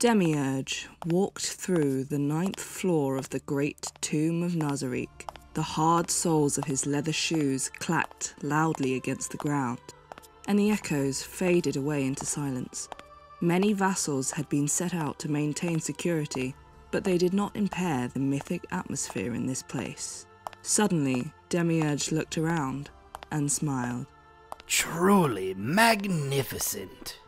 Demiurge walked through the 9th floor of the great tomb of Nazariq. The hard soles of his leather shoes clacked loudly against the ground, and the echoes faded away into silence. Many vassals had been set out to maintain security, but they did not impair the mythic atmosphere in this place. Suddenly, Demiurge looked around and smiled. Truly magnificent.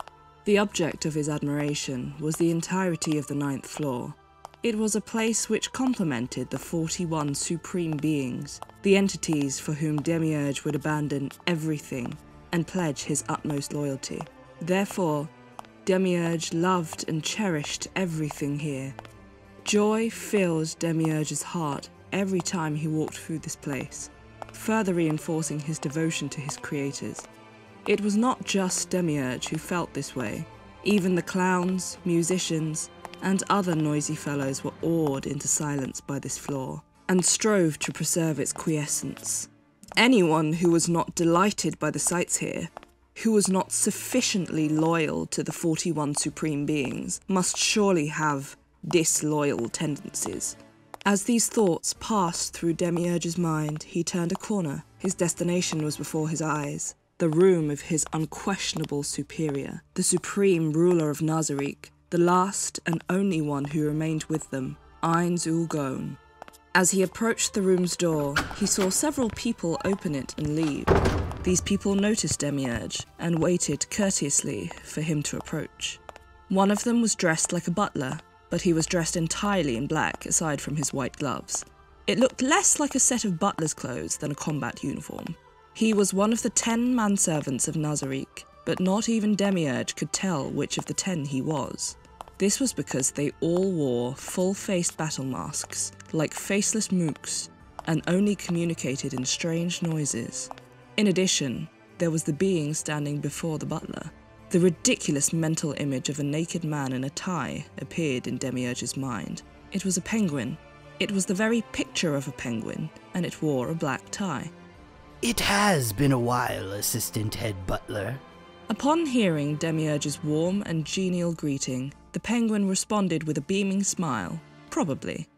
The object of his admiration was the entirety of the 9th floor. It was a place which complemented the 41 supreme beings, the entities for whom Demiurge would abandon everything and pledge his utmost loyalty. Therefore, Demiurge loved and cherished everything here. Joy filled Demiurge's heart every time he walked through this place, further reinforcing his devotion to his creators. It was not just Demiurge who felt this way. Even the clowns, musicians, and other noisy fellows were awed into silence by this floor, and strove to preserve its quiescence. Anyone who was not delighted by the sights here, who was not sufficiently loyal to the 41 supreme beings, must surely have disloyal tendencies. As these thoughts passed through Demiurge's mind, he turned a corner. His destination was before his eyes. The room of his unquestionable superior, the supreme ruler of Nazariq, the last and only one who remained with them, Ainz Ooal Gown. As he approached the room's door, he saw several people open it and leave. These people noticed Demiurge and waited courteously for him to approach. One of them was dressed like a butler, but he was dressed entirely in black aside from his white gloves. It looked less like a set of butler's clothes than a combat uniform. He was one of the 10 manservants of Nazariq, but not even Demiurge could tell which of the 10 he was. This was because they all wore full-faced battle masks, like faceless mooks, and only communicated in strange noises. In addition, there was the being standing before the butler. The ridiculous mental image of a naked man in a tie appeared in Demiurge's mind. It was a penguin. It was the very picture of a penguin, and it wore a black tie. It has been a while, Assistant Head Butler. Upon hearing Demiurge's warm and genial greeting, the penguin responded with a beaming smile. Probably.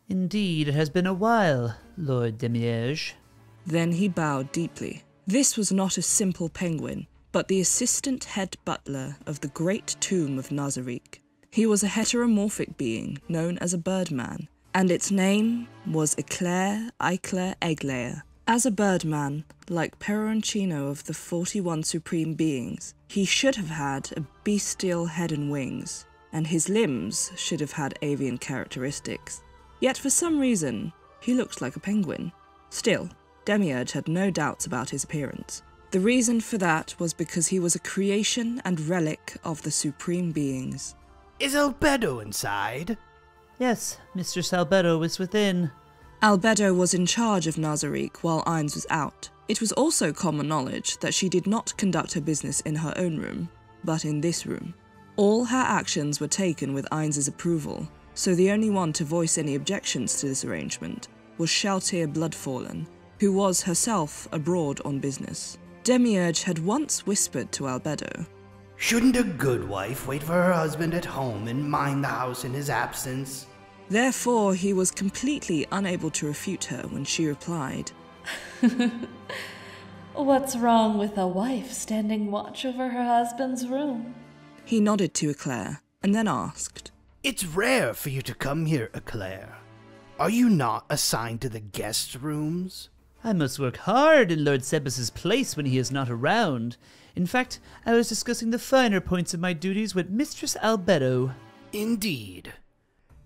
Indeed, it has been a while, Lord Demiurge. Then he bowed deeply. This was not a simple penguin, but the assistant head butler of the great tomb of Nazariq. He was a heteromorphic being known as a birdman, and its name was Eclair Eglair. As a birdman, like Peroncino of the 41 supreme beings, he should have had a bestial head and wings, and his limbs should have had avian characteristics. Yet for some reason, he looked like a penguin. Still, Demiurge had no doubts about his appearance. The reason for that was because he was a creation and relic of the supreme beings. Is Albedo inside? Yes, Mistress Albedo is within. Albedo was in charge of Nazariq while Ainz was out. It was also common knowledge that she did not conduct her business in her own room, but in this room. All her actions were taken with Ainz's approval, so the only one to voice any objections to this arrangement was Shaltir Bloodfallen, who was herself abroad on business. Demiurge had once whispered to Albedo, Shouldn't a good wife wait for her husband at home and mind the house in his absence? Therefore, he was completely unable to refute her when she replied, What's wrong with a wife standing watch over her husband's room? He nodded to Eclair, and then asked, It's rare for you to come here, Eclair. Are you not assigned to the guest rooms? I must work hard in Lord Sebas's place when he is not around. In fact, I was discussing the finer points of my duties with Mistress Albedo. Indeed.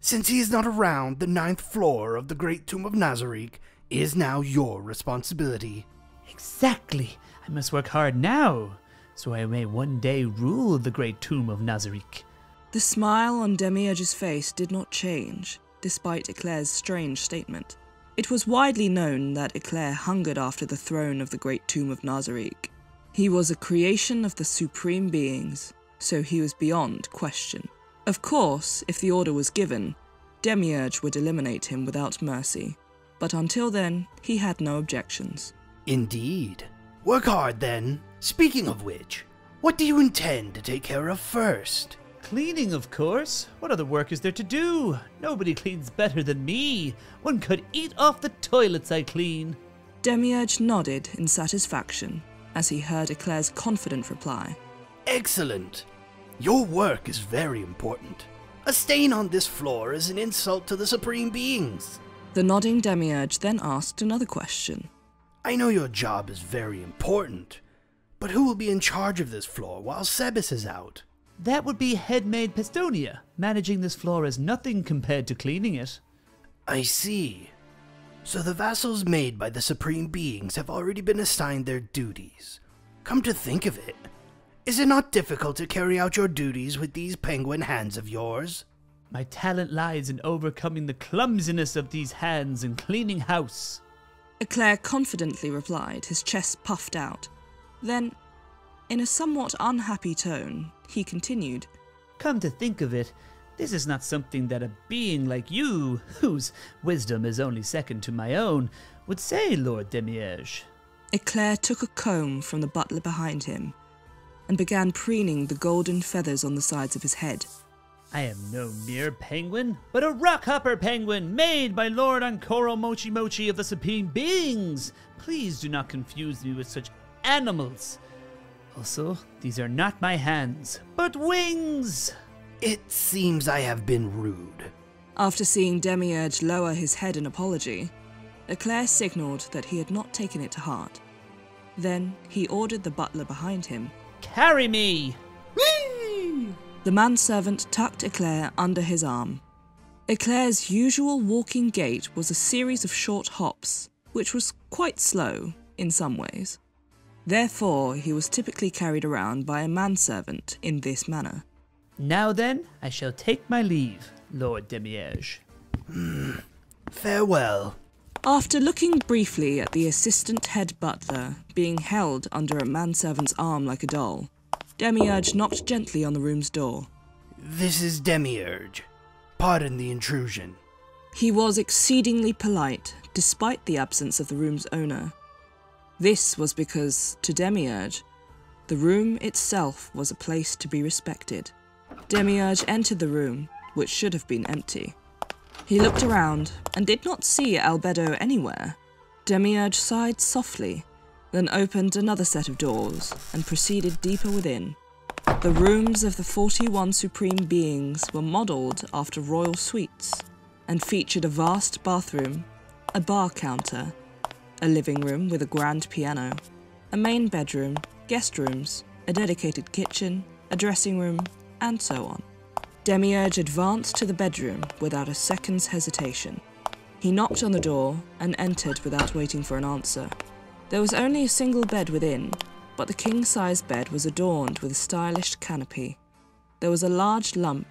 Since he is not around, the 9th floor of the Great Tomb of Nazariq is now your responsibility. Exactly. I must work hard now, so I may one day rule the Great Tomb of Nazariq. The smile on Demiurge's face did not change, despite Eclair's strange statement. It was widely known that Eclair hungered after the throne of the Great Tomb of Nazariq. He was a creation of the supreme beings, so he was beyond question. Of course, if the order was given, Demiurge would eliminate him without mercy. But until then, he had no objections. Indeed. Work hard then. Speaking of which, what do you intend to take care of first? Cleaning, of course. What other work is there to do? Nobody cleans better than me. One could eat off the toilets I clean. Demiurge nodded in satisfaction as he heard Eclair's confident reply. Excellent. Your work is very important. A stain on this floor is an insult to the Supreme Beings. The nodding Demiurge then asked another question. I know your job is very important, but who will be in charge of this floor while Sebas is out? That would be headmaid Pestonia. Managing this floor is nothing compared to cleaning it. I see. So the vassals made by the Supreme Beings have already been assigned their duties. Come to think of it, is it not difficult to carry out your duties with these penguin hands of yours? My talent lies in overcoming the clumsiness of these hands and cleaning house. Eclair confidently replied, his chest puffed out. Then, in a somewhat unhappy tone, he continued. Come to think of it, this is not something that a being like you, whose wisdom is only second to my own, would say, Lord Demiurge. Eclair took a comb from the butler behind him and began preening the golden feathers on the sides of his head. I am no mere penguin, but a rockhopper penguin made by Lord Ankoro Mochi Mochi of the Supreme Beings. Please do not confuse me with such animals. Also, these are not my hands, but wings. It seems I have been rude. After seeing Demiurge lower his head in apology, Eclair signalled that he had not taken it to heart. Then he ordered the butler behind him. Carry me! The manservant tucked Eclair under his arm. Eclair's usual walking gait was a series of short hops, which was quite slow in some ways. Therefore, he was typically carried around by a manservant in this manner. Now then, I shall take my leave, Lord Demiurge. Farewell. After looking briefly at the assistant head butler being held under a manservant's arm like a doll, Demiurge knocked gently on the room's door. This is Demiurge. Pardon the intrusion. He was exceedingly polite, despite the absence of the room's owner. This was because, to Demiurge, the room itself was a place to be respected. Demiurge entered the room, which should have been empty. He looked around and did not see Albedo anywhere. Demiurge sighed softly, then opened another set of doors and proceeded deeper within. The rooms of the 41 Supreme Beings were modelled after royal suites and featured a vast bathroom, a bar counter, a living room with a grand piano, a main bedroom, guest rooms, a dedicated kitchen, a dressing room, and so on. Demiurge advanced to the bedroom without a second's hesitation. He knocked on the door and entered without waiting for an answer. There was only a single bed within, but the king-size bed was adorned with a stylish canopy. There was a large lump,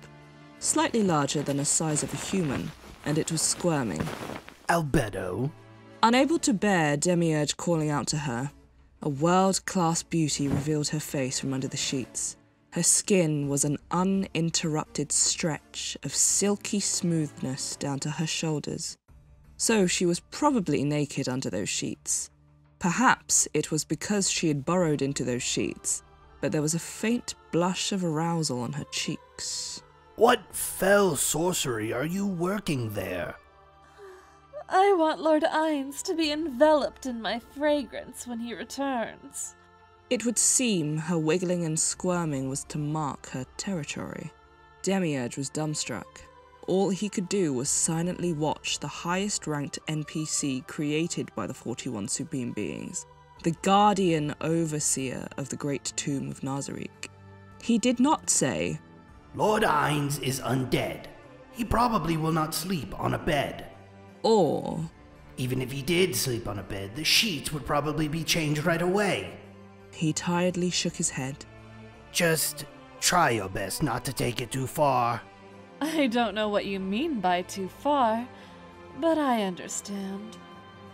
slightly larger than the size of a human, and it was squirming. Albedo? Unable to bear Demiurge calling out to her, a world-class beauty revealed her face from under the sheets. Her skin was an uninterrupted stretch of silky smoothness down to her shoulders. So she was probably naked under those sheets. Perhaps it was because she had burrowed into those sheets, but there was a faint blush of arousal on her cheeks. What fell sorcery are you working there? I want Lord Ainz to be enveloped in my fragrance when he returns. It would seem her wiggling and squirming was to mark her territory. Demiurge was dumbstruck. All he could do was silently watch the highest-ranked NPC created by the 41 Supreme Beings, the guardian overseer of the Great Tomb of Nazarick. He did not say, Lord Ainz is undead. He probably will not sleep on a bed. or, Even if he did sleep on a bed, the sheets would probably be changed right away. he tiredly shook his head. Just try your best not to take it too far. I don't know what you mean by too far, but I understand.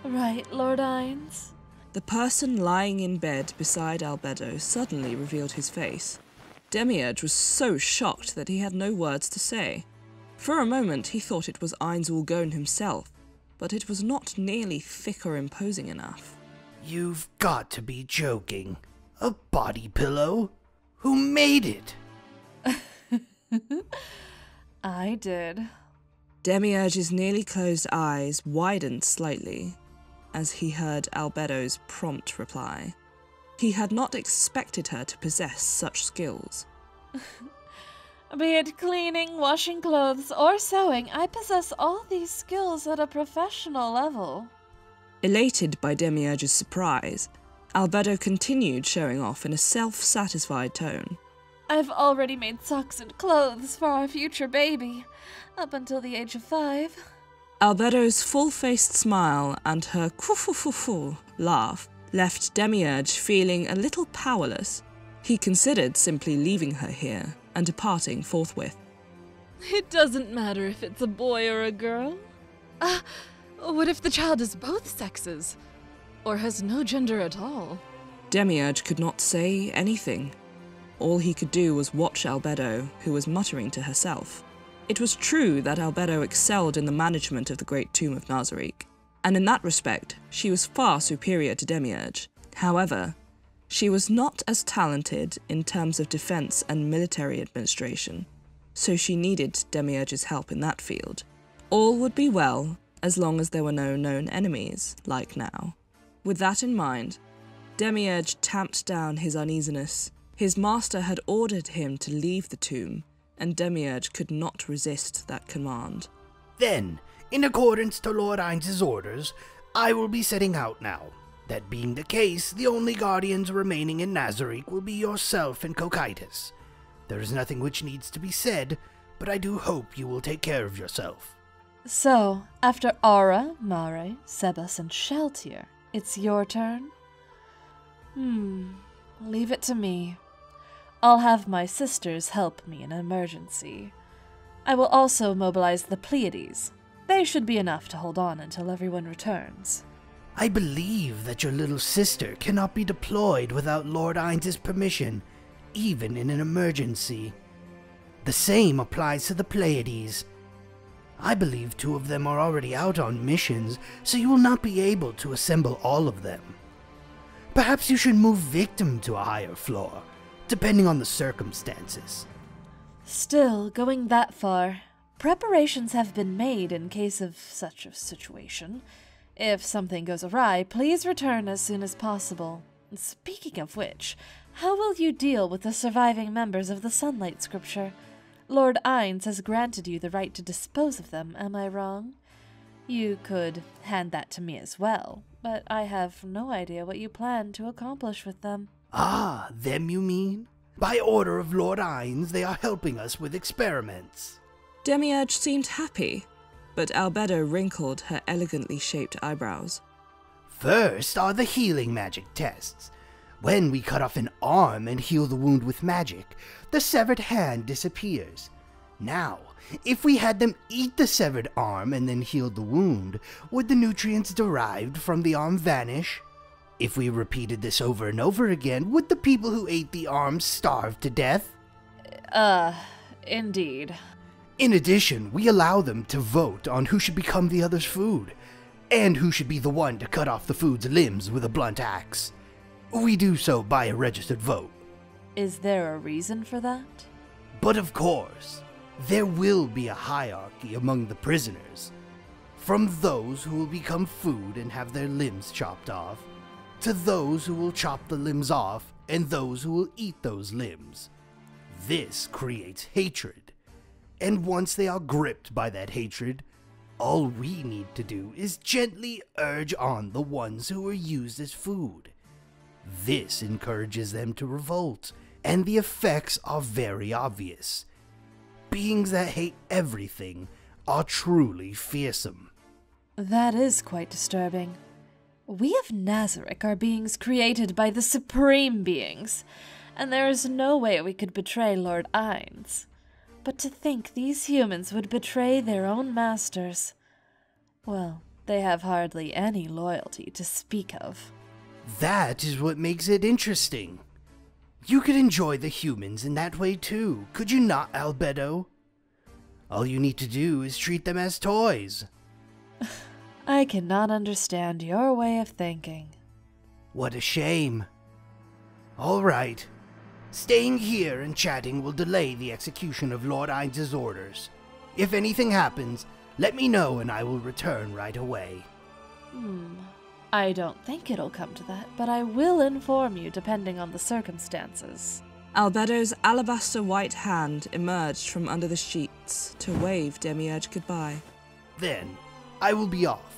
Right, Lord Ainz? The person lying in bed beside Albedo suddenly revealed his face. Demiurge was so shocked that he had no words to say. For a moment he thought it was Ainz Ooal Gown himself, but it was not nearly thick or imposing enough. You've got to be joking. A body pillow? Who made it? I did. Demiurge's nearly closed eyes widened slightly as he heard Albedo's prompt reply. He had not expected her to possess such skills. Be it cleaning, washing clothes, or sewing, I possess all these skills at a professional level. Elated by Demiurge's surprise, Albedo continued showing off in a self-satisfied tone. I've already made socks and clothes for our future baby, up until the age of 5. Albedo's full-faced smile and her "Koo-foo-foo-foo" laugh left Demiurge feeling a little powerless. He considered simply leaving her here and departing forthwith. It doesn't matter if it's a boy or a girl. What if the child is both sexes? Or has no gender at all? Demiurge could not say anything. All he could do was watch Albedo, who was muttering to herself. It was true that Albedo excelled in the management of the Great Tomb of Nazarick, and in that respect she was far superior to Demiurge. However, she was not as talented in terms of defense and military administration, so she needed Demiurge's help in that field. All would be well as long as there were no known enemies, like now. With that in mind, Demiurge tamped down his uneasiness. His master had ordered him to leave the tomb, and Demiurge could not resist that command. Then, in accordance to Lord Ainz's orders, I will be setting out now. That being the case, the only guardians remaining in Nazarick will be yourself and Cocytus. There is nothing which needs to be said, but I do hope you will take care of yourself. So, after Aura, Mare, Sebas, and Sheltier, it's your turn? Leave it to me. I'll have my sisters help me in an emergency. I will also mobilize the Pleiades. They should be enough to hold on until everyone returns. I believe that your little sister cannot be deployed without Lord Ainz's permission, even in an emergency. The same applies to the Pleiades. I believe 2 of them are already out on missions, so you will not be able to assemble all of them. Perhaps you should move Victim to a higher floor, depending on the circumstances. Still, going that far, preparations have been made in case of such a situation. If something goes awry, please return as soon as possible. Speaking of which, how will you deal with the surviving members of the Sunlight Scripture? Lord Ainz has granted you the right to dispose of them, am I wrong? You could hand that to me as well, but I have no idea what you plan to accomplish with them. Ah, them you mean? By order of Lord Ainz, they are helping us with experiments. Demiurge seemed happy, but Albedo wrinkled her elegantly shaped eyebrows. First are the healing magic tests. When we cut off an arm and heal the wound with magic, the severed hand disappears. Now, if we had them eat the severed arm and then healed the wound, would the nutrients derived from the arm vanish? If we repeated this over and over again, would the people who ate the arm starve to death? Indeed. In addition, we allow them to vote on who should become the other's food, and who should be the one to cut off the food's limbs with a blunt axe. We do so by a registered vote. Is there a reason for that? But of course, there will be a hierarchy among the prisoners, from those who will become food and have their limbs chopped off, to those who will chop the limbs off and those who will eat those limbs. This creates hatred, and once they are gripped by that hatred, all we need to do is gently urge on the ones who are used as food. This encourages them to revolt, and the effects are very obvious. Beings that hate everything are truly fearsome. That is quite disturbing. We of Nazarick are beings created by the Supreme Beings, and there is no way we could betray Lord Ainz. But to think these humans would betray their own masters, well, they have hardly any loyalty to speak of. That is what makes it interesting. You could enjoy the humans in that way too, could you not, Albedo? All you need to do is treat them as toys. I cannot understand your way of thinking. What a shame. All right. Staying here and chatting will delay the execution of Lord Ainz's orders. If anything happens, let me know and I will return right away. I don't think it'll come to that, but I will inform you depending on the circumstances. Albedo's alabaster white hand emerged from under the sheets to wave Demiurge goodbye. Then, I will be off.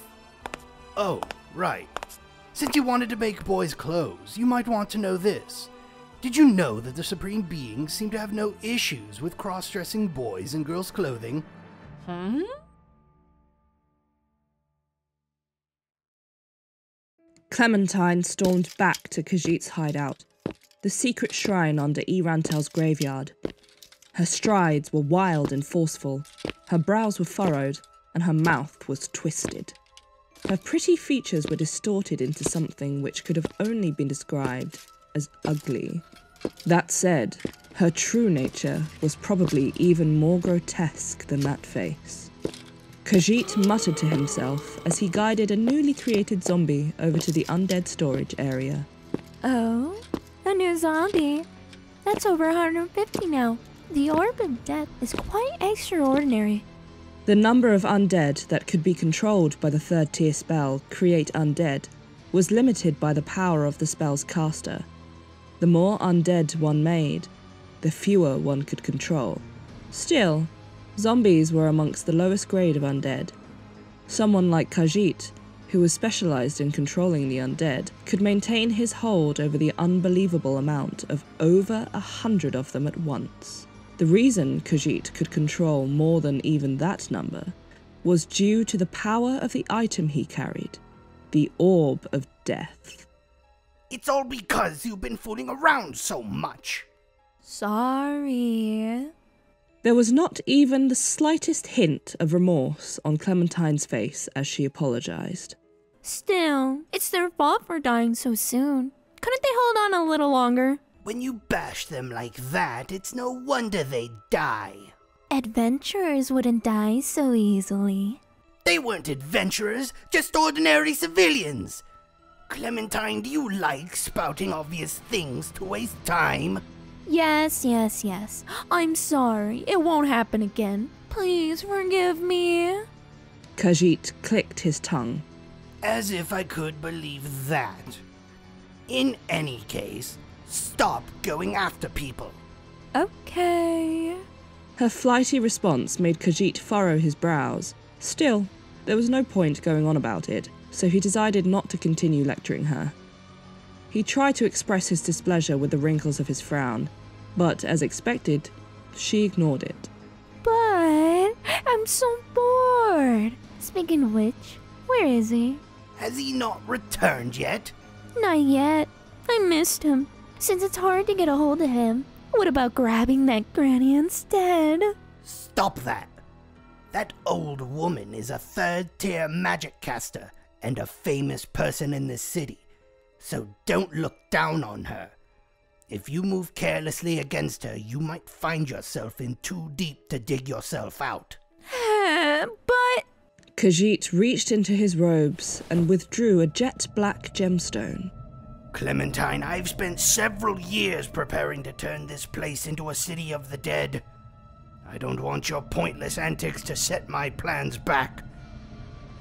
Oh, right. Since you wanted to make boys' clothes, you might want to know this. Did you know that the Supreme Beings seem to have no issues with cross-dressing boys in girls' clothing? Clementine stormed back to Khajiit's hideout, the secret shrine under Erantel's graveyard. Her strides were wild and forceful, her brows were furrowed, and her mouth was twisted. Her pretty features were distorted into something which could have only been described as ugly. That said, her true nature was probably even more grotesque than that face. Khajiit muttered to himself as he guided a newly created zombie over to the undead storage area. Oh, a new zombie. That's over 150 now. The orb of death is quite extraordinary. The number of undead that could be controlled by the third-tier spell, Create Undead, was limited by the power of the spell's caster. The more undead one made, the fewer one could control. Still, zombies were amongst the lowest grade of undead. Someone like Khajiit, who was specialized in controlling the undead, could maintain his hold over the unbelievable amount of over 100 of them at once. The reason Khajiit could control more than even that number was due to the power of the item he carried, the Orb of Death. It's all because you've been fooling around so much. Sorry. There was not even the slightest hint of remorse on Clementine's face as she apologized. Still, it's their fault for dying so soon. Couldn't they hold on a little longer? When you bash them like that, it's no wonder they die. Adventurers wouldn't die so easily. They weren't adventurers, just ordinary civilians. Clementine, do you like spouting obvious things to waste time? Yes. I'm sorry. It won't happen again. Please forgive me. Khajiit clicked his tongue. As if I could believe that. In any case, stop going after people. Okay. Her flighty response made Khajiit furrow his brows. Still, there was no point going on about it, so he decided not to continue lecturing her. He tried to express his displeasure with the wrinkles of his frown, but as expected, she ignored it. But I'm so bored. Speaking of which, where is he? Has he not returned yet? Not yet. I missed him. Since it's hard to get a hold of him, what about grabbing that granny instead? Stop that. That old woman is a third-tier magic caster and a famous person in this city, so don't look down on her. If you move carelessly against her, you might find yourself in too deep to dig yourself out. But... Khajiit reached into his robes and withdrew a jet-black gemstone. Clementine, I've spent several years preparing to turn this place into a city of the dead. I don't want your pointless antics to set my plans back.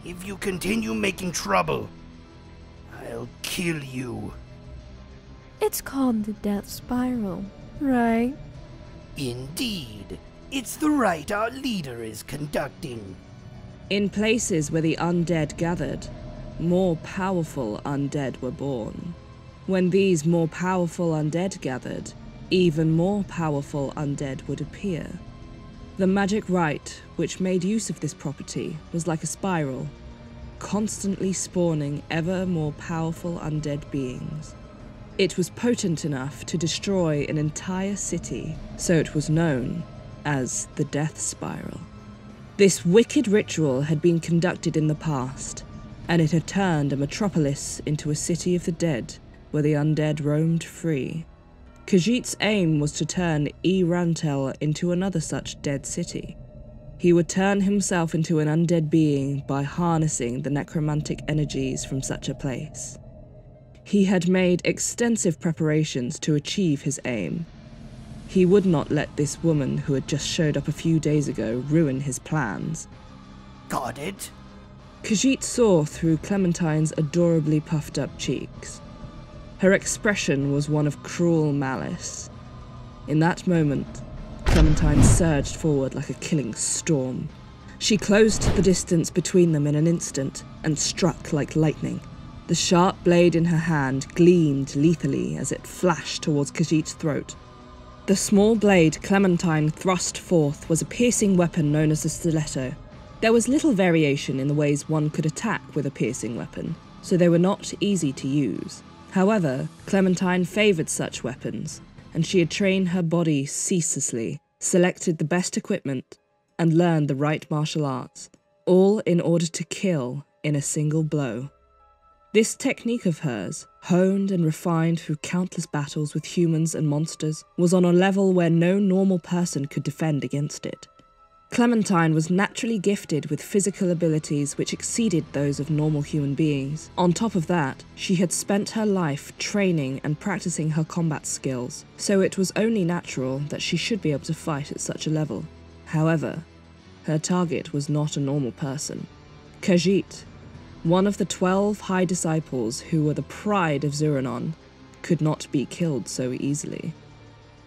If you continue making trouble, I'll kill you. It's called the Death Spiral, right? Indeed. It's the rite our leader is conducting. In places where the undead gathered, more powerful undead were born. When these more powerful undead gathered, even more powerful undead would appear. The magic rite, which made use of this property, was like a spiral, constantly spawning ever more powerful undead beings. It was potent enough to destroy an entire city, so it was known as the Death Spiral. This wicked ritual had been conducted in the past, and it had turned a metropolis into a city of the dead, where the undead roamed free. Khajiit's aim was to turn Erantel into another such dead city. He would turn himself into an undead being by harnessing the necromantic energies from such a place. He had made extensive preparations to achieve his aim, He would not let this woman who had just showed up a few days ago ruin his plans. Got it? Khajiit saw through Clementine's adorably puffed up cheeks. Her expression was one of cruel malice. In that moment, Clementine surged forward like a killing storm. She closed the distance between them in an instant and struck like lightning. The sharp blade in her hand gleamed lethally as it flashed towards Khajiit's throat. The small blade Clementine thrust forth was a piercing weapon known as a stiletto. There was little variation in the ways one could attack with a piercing weapon, so they were not easy to use. However, Clementine favoured such weapons, and she had trained her body ceaselessly, selected the best equipment, and learned the right martial arts, all in order to kill in a single blow. This technique of hers, honed and refined through countless battles with humans and monsters, was on a level where no normal person could defend against it. Clementine was naturally gifted with physical abilities which exceeded those of normal human beings. On top of that, she had spent her life training and practicing her combat skills, so it was only natural that she should be able to fight at such a level. However, her target was not a normal person. Khajiit, one of the 12 High Disciples who were the pride of Zuranon, could not be killed so easily.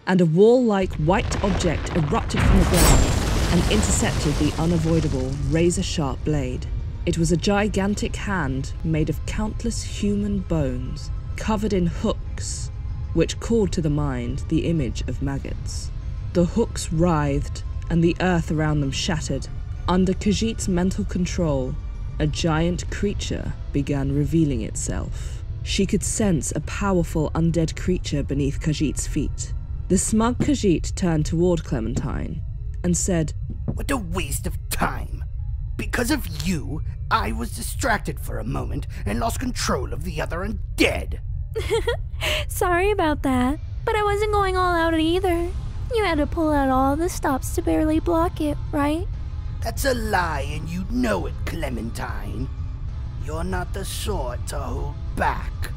And a wall-like white object erupted from the ground and intercepted the unavoidable, razor-sharp blade. It was a gigantic hand made of countless human bones, covered in hooks, which called to the mind the image of maggots. The hooks writhed, and the earth around them shattered. Under Khajiit's mental control, a giant creature began revealing itself. She could sense a powerful undead creature beneath Khajiit's feet. The smug Khajiit turned toward Clementine and said, "What a waste of time. Because of you, I was distracted for a moment and lost control of the other undead." Sorry about that, but I wasn't going all out either. You had to pull out all the stops to barely block it, right? That's a lie, and you know it, Clementine. You're not the sort to hold back.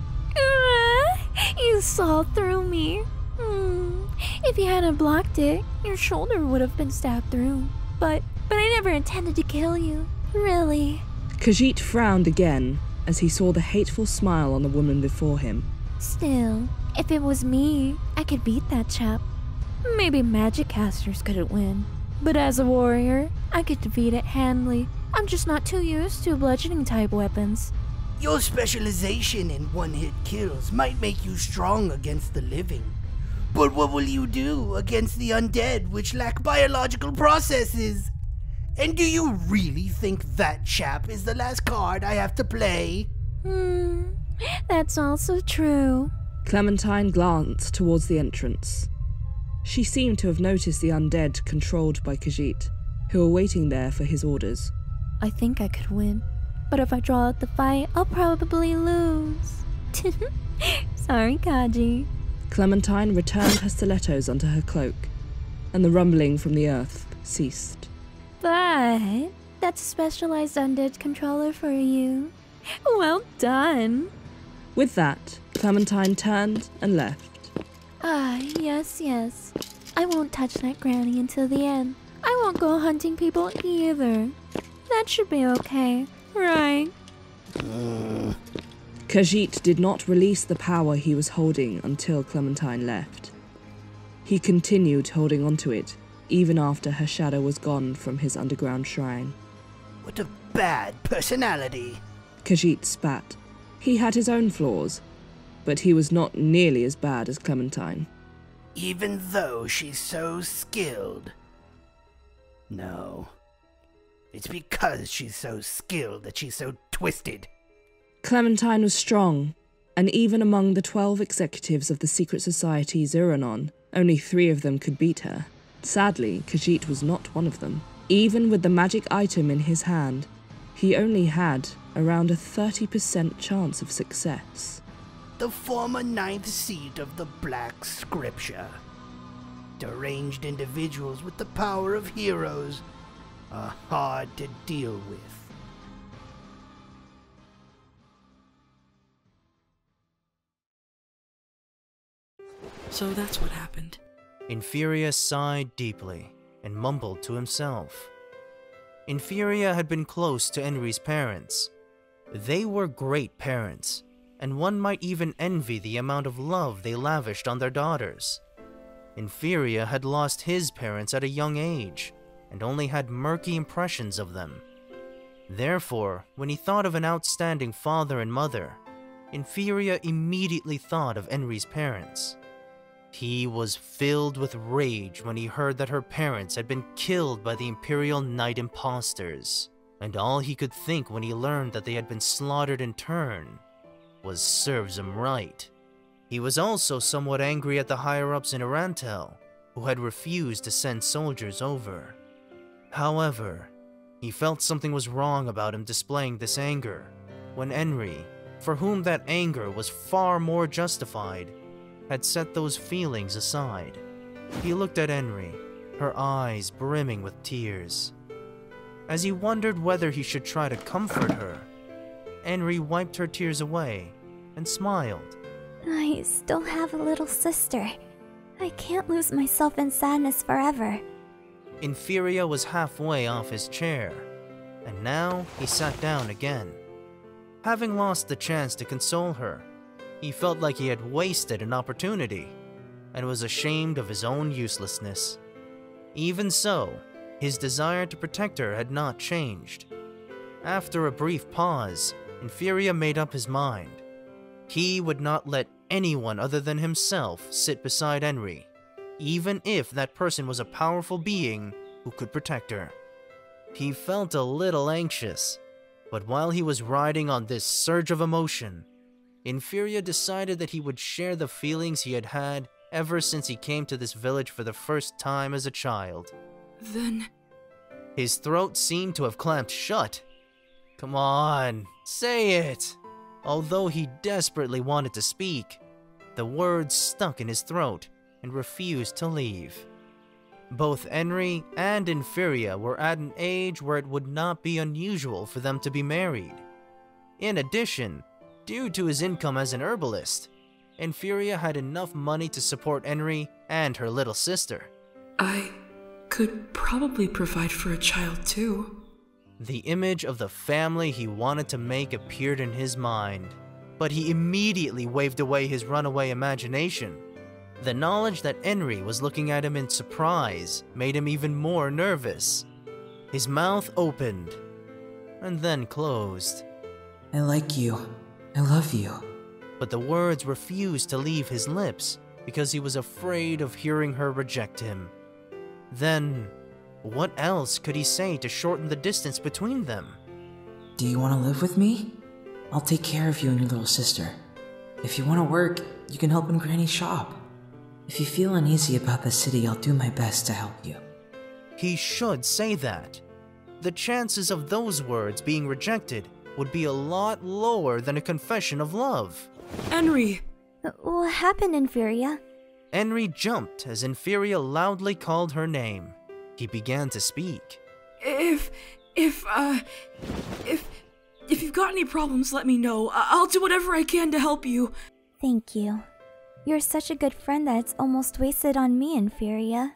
You saw through me. If you hadn't blocked it, your shoulder would have been stabbed through. But I never intended to kill you, really. Khajiit frowned again as he saw the hateful smile on the woman before him. Still, if it was me, I could beat that chap. Maybe magic casters couldn't win, but as a warrior, I could defeat it handily. I'm just not too used to bludgeoning type weapons. Your specialization in one-hit kills might make you strong against the living. But what will you do against the undead, which lack biological processes? And do you really think that chap is the last card I have to play? That's also true. Clementine glanced towards the entrance. She seemed to have noticed the undead controlled by Khajiit, who were waiting there for his orders. I think I could win, but if I draw out the fight, I'll probably lose. Sorry, Kaji. Clementine returned her stilettos under her cloak, and the rumbling from the earth ceased. But that's a specialized undead controller for you. Well done. With that, Clementine turned and left. Yes. I won't touch that granny until the end. I won't go hunting people either. That should be okay, right? Khajiit did not release the power he was holding until Clementine left. He continued holding onto it, even after her shadow was gone from his underground shrine. What a bad personality. Khajiit spat. He had his own flaws, but he was not nearly as bad as Clementine. Even though she's so skilled. No. It's because she's so skilled that she's so twisted. Clementine was strong, and even among the 12 executives of the secret society Zuranon, only 3 of them could beat her. Sadly, Khajiit was not one of them. Even with the magic item in his hand, he only had around a 30% chance of success. The former 9th seat of the Black Scripture. Deranged individuals with the power of heroes are hard to deal with. So that's what happened. Nfirea sighed deeply and mumbled to himself. Nfirea had been close to Enri's parents. They were great parents, and one might even envy the amount of love they lavished on their daughters. Nfirea had lost his parents at a young age, and only had murky impressions of them. Therefore, when he thought of an outstanding father and mother, Nfirea immediately thought of Enri's parents. He was filled with rage when he heard that her parents had been killed by the Imperial Knight imposters, and all he could think when he learned that they had been slaughtered in turn was serves him right. He was also somewhat angry at the higher-ups in Arantel, who had refused to send soldiers over. However, he felt something was wrong about him displaying this anger, when Enri, for whom that anger was far more justified, had set those feelings aside. He looked at Enri, her eyes brimming with tears. As he wondered whether he should try to comfort her, Enri wiped her tears away and smiled. I still have a little sister. I can't lose myself in sadness forever. Nfirea was halfway off his chair, and now he sat down again. Having lost the chance to console her, he felt like he had wasted an opportunity, and was ashamed of his own uselessness. Even so, his desire to protect her had not changed. After a brief pause, Nfirea made up his mind. He would not let anyone other than himself sit beside Enri, even if that person was a powerful being who could protect her. He felt a little anxious, but while he was riding on this surge of emotion, Nfirea decided that he would share the feelings he had had ever since he came to this village for the first time as a child. Then... His throat seemed to have clamped shut. Come on, say it! Although he desperately wanted to speak, the words stuck in his throat and refused to leave. Both Enri and Nfirea were at an age where it would not be unusual for them to be married. In addition, due to his income as an herbalist, Nfirea had enough money to support Enri and her little sister. I could probably provide for a child too. The image of the family he wanted to make appeared in his mind, but he immediately waved away his runaway imagination. The knowledge that Enri was looking at him in surprise made him even more nervous. His mouth opened, and then closed. I like you. I love you. But the words refused to leave his lips because he was afraid of hearing her reject him. Then, what else could he say to shorten the distance between them? Do you want to live with me? I'll take care of you and your little sister. If you want to work, you can help in Granny's shop. If you feel uneasy about the city, I'll do my best to help you. He should say that. The chances of those words being rejected would be a lot lower than a confession of love. Enri! What happened, Nfirea? Enri jumped as Nfirea loudly called her name. He began to speak. If you've got any problems, let me know. I'll do whatever I can to help you. Thank you. You're such a good friend that it's almost wasted on me, Nfirea.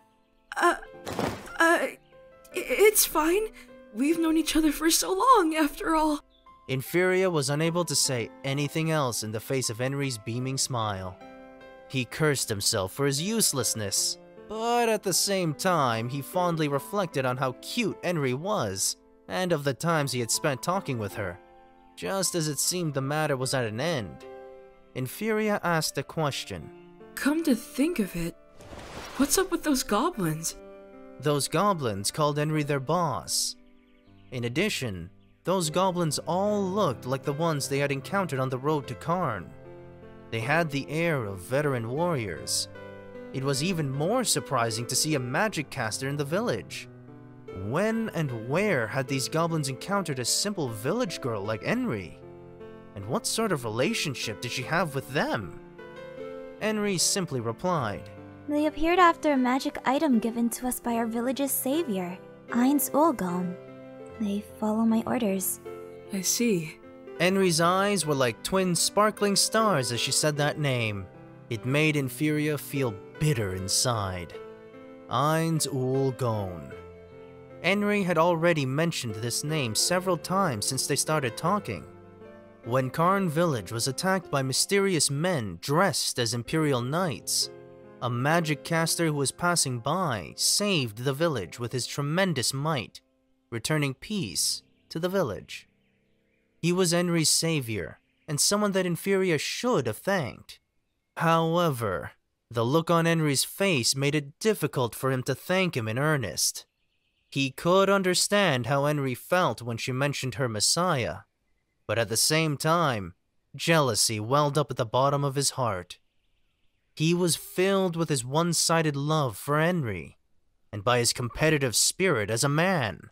It's fine. We've known each other for so long, after all. Nfirea was unable to say anything else in the face of Enri's beaming smile. He cursed himself for his uselessness, but at the same time, he fondly reflected on how cute Enri was, and of the times he had spent talking with her. Just as it seemed the matter was at an end, Nfirea asked a question. Come to think of it, what's up with those goblins? Those goblins called Enri their boss. In addition, those goblins all looked like the ones they had encountered on the road to Carne. They had the air of veteran warriors. It was even more surprising to see a magic caster in the village. When and where had these goblins encountered a simple village girl like Enri? And what sort of relationship did she have with them? Enri simply replied, They appeared after a magic item given to us by our village's savior, Ainz Ooal Gown. They follow my orders. I see. Enri's eyes were like twin sparkling stars as she said that name. It made Nfirea feel bitter inside. Ainz Ooal Gown. Enri had already mentioned this name several times since they started talking. When Carne Village was attacked by mysterious men dressed as Imperial Knights, a magic caster who was passing by saved the village with his tremendous might, returning peace to the village. He was Enri's savior, and someone that Nfirea should have thanked. However, the look on Enri's face made it difficult for him to thank him in earnest. He could understand how Enri felt when she mentioned her messiah, but at the same time, jealousy welled up at the bottom of his heart. He was filled with his one-sided love for Enri, and by his competitive spirit as a man.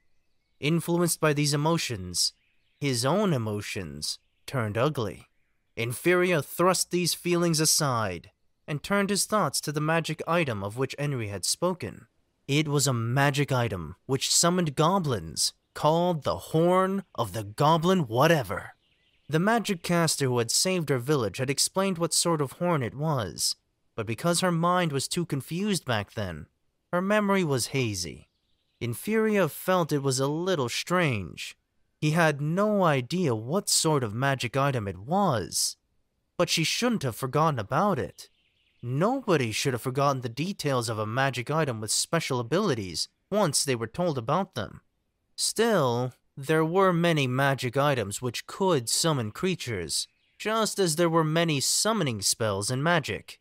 Influenced by these emotions, his own emotions turned ugly. Nfirea thrust these feelings aside, and turned his thoughts to the magic item of which Enri had spoken. It was a magic item which summoned goblins, called the Horn of the Goblin Whatever. The magic caster who had saved her village had explained what sort of horn it was, but because her mind was too confused back then, her memory was hazy. Nfirea felt it was a little strange. He had no idea what sort of magic item it was, but she shouldn't have forgotten about it. Nobody should have forgotten the details of a magic item with special abilities once they were told about them. Still, there were many magic items which could summon creatures, just as there were many summoning spells in magic.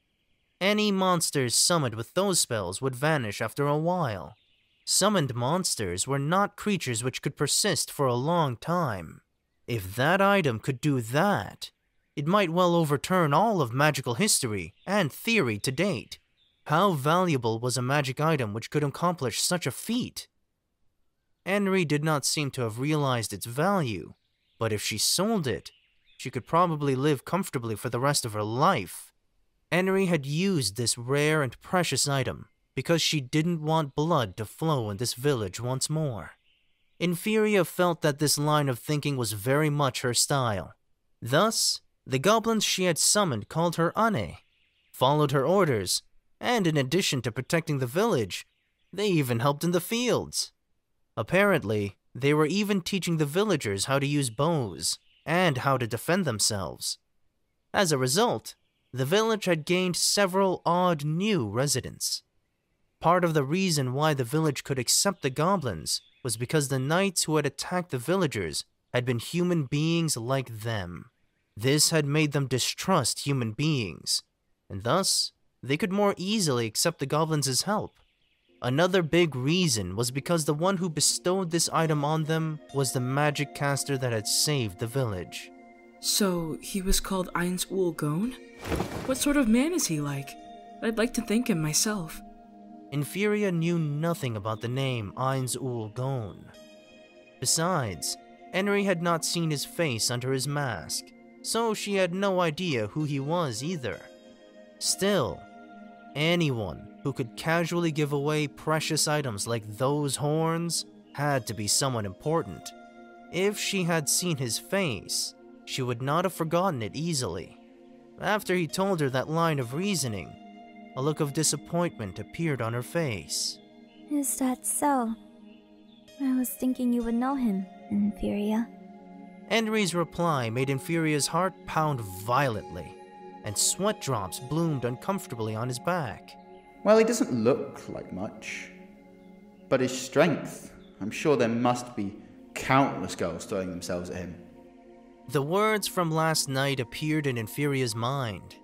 Any monsters summoned with those spells would vanish after a while. Summoned monsters were not creatures which could persist for a long time. If that item could do that, it might well overturn all of magical history and theory to date. How valuable was a magic item which could accomplish such a feat? Enri did not seem to have realized its value, but if she sold it, she could probably live comfortably for the rest of her life. Enri had used this rare and precious item because she didn't want blood to flow in this village once more. Nfirea felt that this line of thinking was very much her style. Thus, the goblins she had summoned called her Ane, followed her orders, and in addition to protecting the village, they even helped in the fields. Apparently, they were even teaching the villagers how to use bows and how to defend themselves. As a result, the village had gained several odd new residents. Part of the reason why the village could accept the goblins was because the knights who had attacked the villagers had been human beings like them. This had made them distrust human beings, and thus, they could more easily accept the goblins' help. Another big reason was because the one who bestowed this item on them was the magic caster that had saved the village. So, he was called Ainz Ooal Gown? What sort of man is he like? I'd like to thank him myself. Nfirea knew nothing about the name Ainz Ooal Gown. Besides, Enri had not seen his face under his mask, so she had no idea who he was either. Still, anyone who could casually give away precious items like those horns had to be someone important. If she had seen his face, she would not have forgotten it easily. After he told her that line of reasoning, a look of disappointment appeared on her face. Is that so? I was thinking you would know him, Nfirea. Enri's reply made Nfirea's heart pound violently, and sweat drops bloomed uncomfortably on his back. Well, he doesn't look like much. But his strength, I'm sure there must be countless girls throwing themselves at him. The words from last night appeared in Nfirea's mind,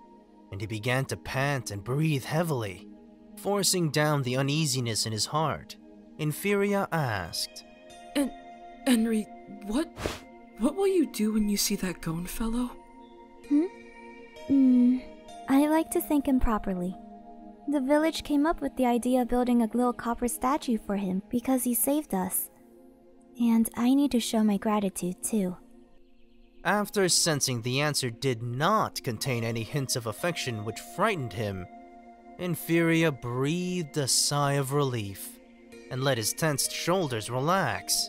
and he began to pant and breathe heavily, forcing down the uneasiness in his heart. Nfirea asked, Enri, what will you do when you see that Gown fellow? I like to thank him properly. The village came up with the idea of building a little copper statue for him because he saved us. And I need to show my gratitude too. After sensing the answer did not contain any hints of affection which frightened him, Nfirea breathed a sigh of relief and let his tensed shoulders relax.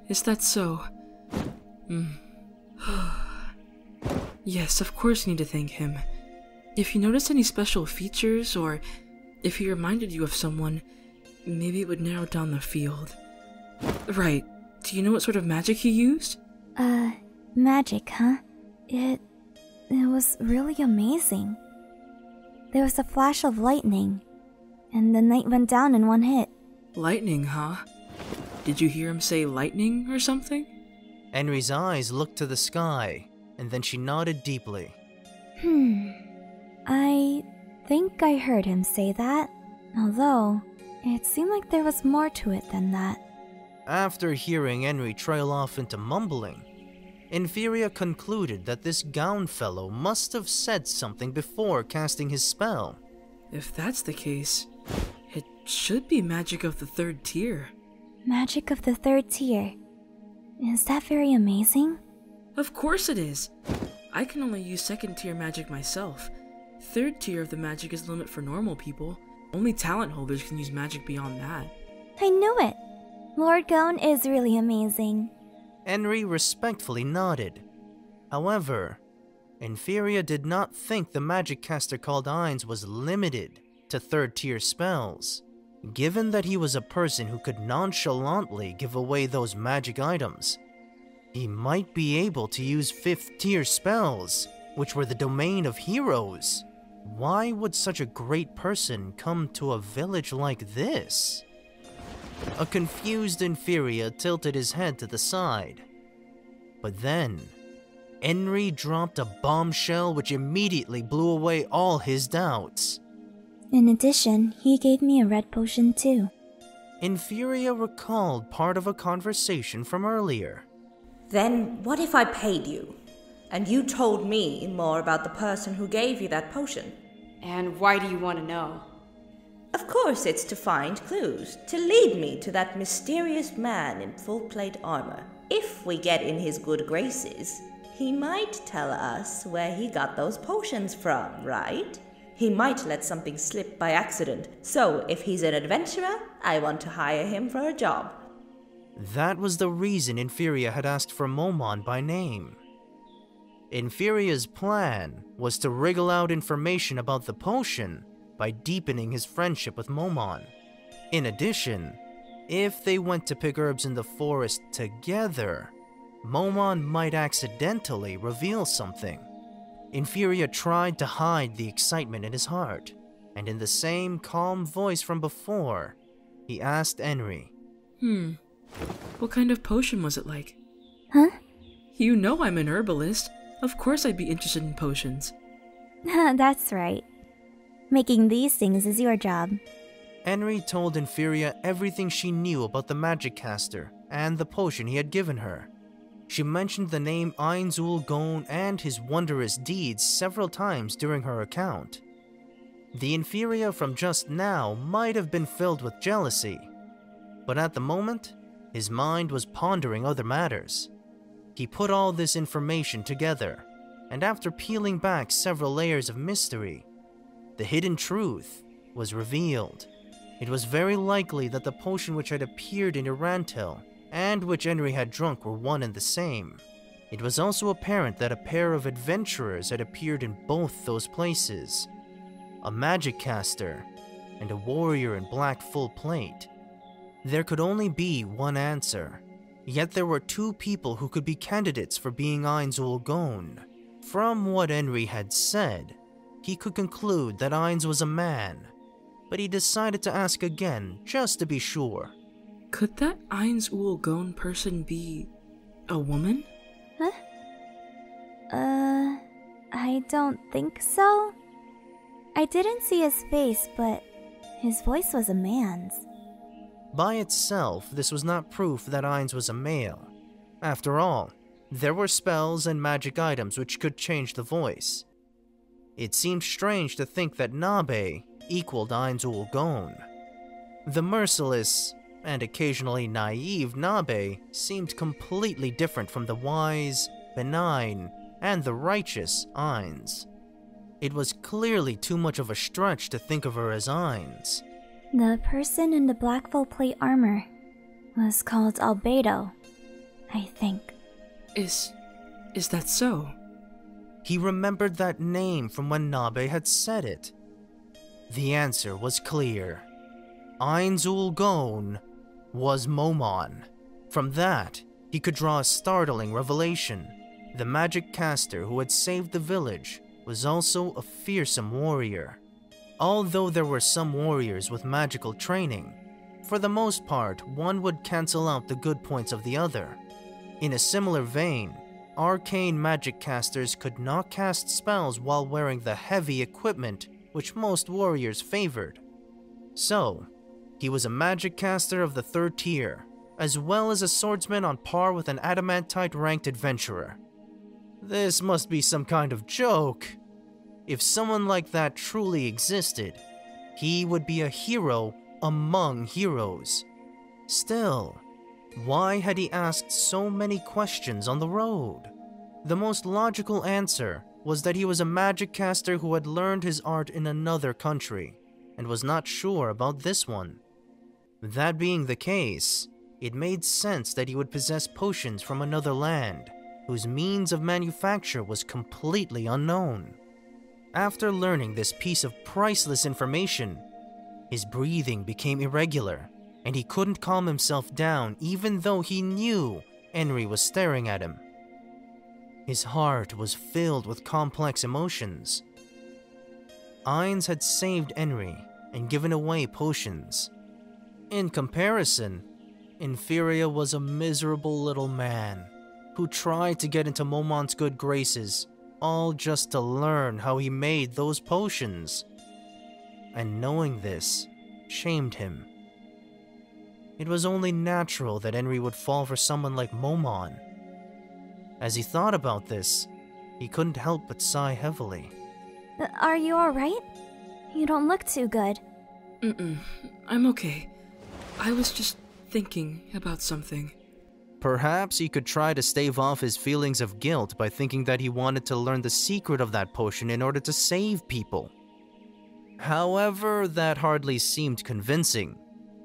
Is that so? Yes, of course you need to thank him. If you notice any special features or If he reminded you of someone, maybe it would narrow down the field. Right. Do you know what sort of magic he used? Magic, huh? It was really amazing. There was a flash of lightning, and the night went down in one hit. Lightning, huh? Did you hear him say lightning or something? Enri's eyes looked to the sky, and then she nodded deeply. I think I heard him say that, although it seemed like there was more to it than that. After hearing Enri trail off into mumbling, Nfirea concluded that this gown fellow must have said something before casting his spell. If that's the case, it should be magic of the 3rd tier. Magic of the 3rd tier. Is that very amazing? Of course it is. I can only use 2nd tier magic myself. 3rd tier of the magic is the limit for normal people. Only talent holders can use magic beyond that. I knew it! Lord Gown is really amazing. Enri respectfully nodded. However, Nfirea did not think the magic caster called Ainz was limited to 3rd tier spells. Given that he was a person who could nonchalantly give away those magic items, he might be able to use 5th tier spells, which were the domain of heroes. Why would such a great person come to a village like this? A confused Nfirea tilted his head to the side. But then, Enri dropped a bombshell which immediately blew away all his doubts. In addition, he gave me a red potion too. Nfirea recalled part of a conversation from earlier. Then what if I paid you, and you told me more about the person who gave you that potion? And why do you want to know? Of course it's to find clues, to lead me to that mysterious man in full plate armor. If we get in his good graces, he might tell us where he got those potions from, right? He might let something slip by accident, so if he's an adventurer, I want to hire him for a job. That was the reason Nfirea had asked for Momon by name. Nfirea's plan was to wriggle out information about the potion by deepening his friendship with Momon. In addition, if they went to pick herbs in the forest together, Momon might accidentally reveal something. Nfirea tried to hide the excitement in his heart, and in the same calm voice from before, he asked Enri. What kind of potion was it like? Huh? You know I'm an herbalist. Of course I'd be interested in potions. That's right. Making these things is your job. Enri told Nfirea everything she knew about the magic caster and the potion he had given her. She mentioned the name Ainz Ooal Gown and his wondrous deeds several times during her account. The Nfirea from just now might have been filled with jealousy, but at the moment, his mind was pondering other matters. He put all this information together, and after peeling back several layers of mystery, the hidden truth was revealed. It was very likely that the potion which had appeared in Irantil and which Enri had drunk were one and the same. It was also apparent that a pair of adventurers had appeared in both those places. A magic caster and a warrior in black full plate. There could only be one answer, yet there were two people who could be candidates for being Ainz Ooal Gown. From what Enri had said, he could conclude that Ainz was a man, but he decided to ask again just to be sure. Could that Ainz Ooal Gown person be a woman? Huh? I don't think so. I didn't see his face, but his voice was a man's. By itself, this was not proof that Ainz was a male. After all, there were spells and magic items which could change the voice. It seemed strange to think that Nabe equaled Ainz Ooal Gown. The merciless and occasionally naive Nabe seemed completely different from the wise, benign, and the righteous Ainz. It was clearly too much of a stretch to think of her as Ainz. The person in the black full plate armor was called Albedo, I think. Is that so? He remembered that name from when Nabe had said it. The answer was clear. Ainz Ooal Gown was Momon. From that, he could draw a startling revelation. The magic caster who had saved the village was also a fearsome warrior. Although there were some warriors with magical training, for the most part, one would cancel out the good points of the other. In a similar vein, arcane magic casters could not cast spells while wearing the heavy equipment which most warriors favored. So, he was a magic caster of the 3rd tier, as well as a swordsman on par with an adamantite-ranked adventurer. This must be some kind of joke. If someone like that truly existed, he would be a hero among heroes. Still, why had he asked so many questions on the road? The most logical answer was that he was a magic caster who had learned his art in another country, and was not sure about this one. That being the case, it made sense that he would possess potions from another land, whose means of manufacture was completely unknown. After learning this piece of priceless information, his breathing became irregular, and he couldn't calm himself down even though he knew Enri was staring at him. His heart was filled with complex emotions. Ainz had saved Enri and given away potions. In comparison, Nfirea was a miserable little man who tried to get into Momon's good graces, all just to learn how he made those potions. And knowing this shamed him. It was only natural that Enri would fall for someone like Momon. As he thought about this, he couldn't help but sigh heavily. Are you alright? You don't look too good. I'm okay. I was just thinking about something. Perhaps he could try to stave off his feelings of guilt by thinking that he wanted to learn the secret of that potion in order to save people. However, that hardly seemed convincing,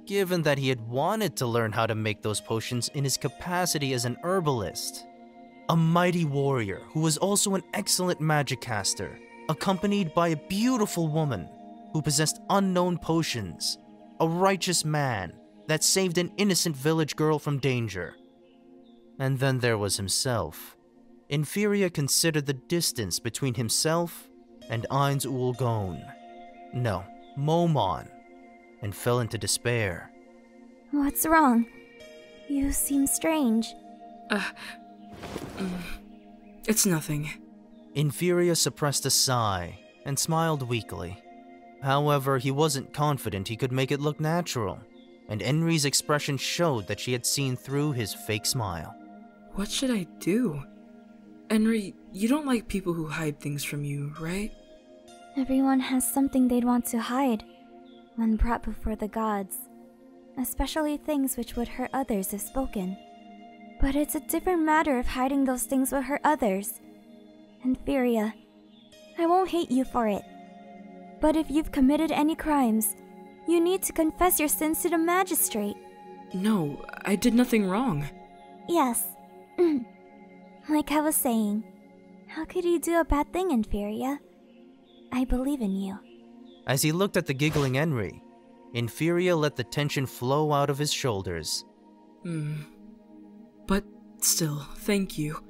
given that he had wanted to learn how to make those potions in his capacity as an herbalist. A mighty warrior who was also an excellent magic caster, accompanied by a beautiful woman who possessed unknown potions, a righteous man that saved an innocent village girl from danger. And then there was himself. Nfirea considered the distance between himself and Ainz Ooal Gown. No, Momon, and fell into despair. What's wrong? You seem strange. It's nothing. Nfirea suppressed a sigh and smiled weakly. However, he wasn't confident he could make it look natural, and Enri's expression showed that she had seen through his fake smile. What should I do? Enri, you don't like people who hide things from you, right? Everyone has something they'd want to hide when brought before the gods, especially things which would hurt others if spoken. But it's a different matter if hiding those things will hurt others. Nfirea, I won't hate you for it. But if you've committed any crimes, you need to confess your sins to the magistrate. No, I did nothing wrong. Yes. Like I was saying, how could you do a bad thing, Nfirea? I believe in you. As he looked at the giggling Enri, Nfirea let the tension flow out of his shoulders. But still, thank you.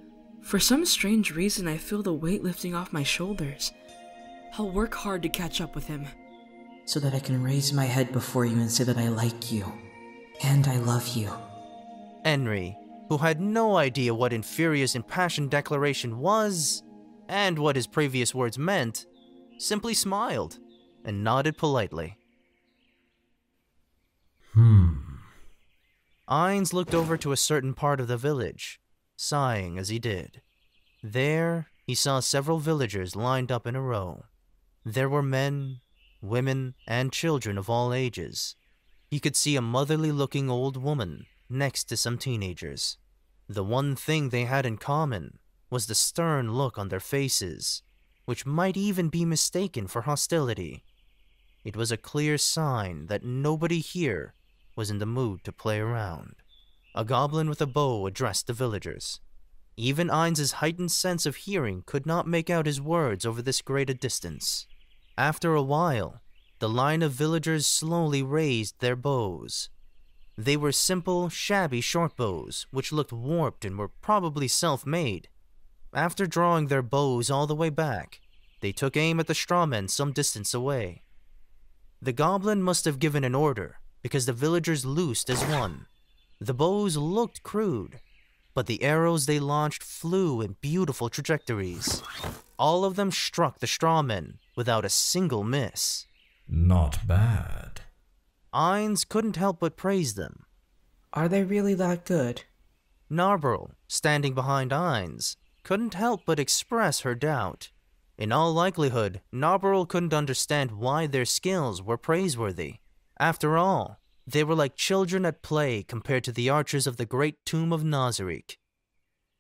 For some strange reason, I feel the weight lifting off my shoulders. I'll work hard to catch up with him. So that I can raise my head before you and say that I like you. And I love you. Enri, who had no idea what Nfirea's impassioned declaration was, and what his previous words meant, simply smiled and nodded politely. Ainz looked over to a certain part of the village, sighing as he did. There, he saw several villagers lined up in a row. There were men, women, and children of all ages. He could see a motherly-looking old woman next to some teenagers. The one thing they had in common was the stern look on their faces, which might even be mistaken for hostility. It was a clear sign that nobody here was in the mood to play around. A goblin with a bow addressed the villagers. Even Ainz's heightened sense of hearing could not make out his words over this great a distance. After a while, the line of villagers slowly raised their bows. They were simple, shabby short bows, which looked warped and were probably self-made. After drawing their bows all the way back, they took aim at the strawmen some distance away. The goblin must have given an order, because the villagers loosed as one. The bows looked crude, but the arrows they launched flew in beautiful trajectories. All of them struck the strawmen without a single miss. Not bad. Ainz couldn't help but praise them. Are they really that good? Narberl, standing behind Ainz, couldn't help but express her doubt. In all likelihood, Narberl couldn't understand why their skills were praiseworthy. After all, they were like children at play compared to the archers of the great tomb of Nazarick.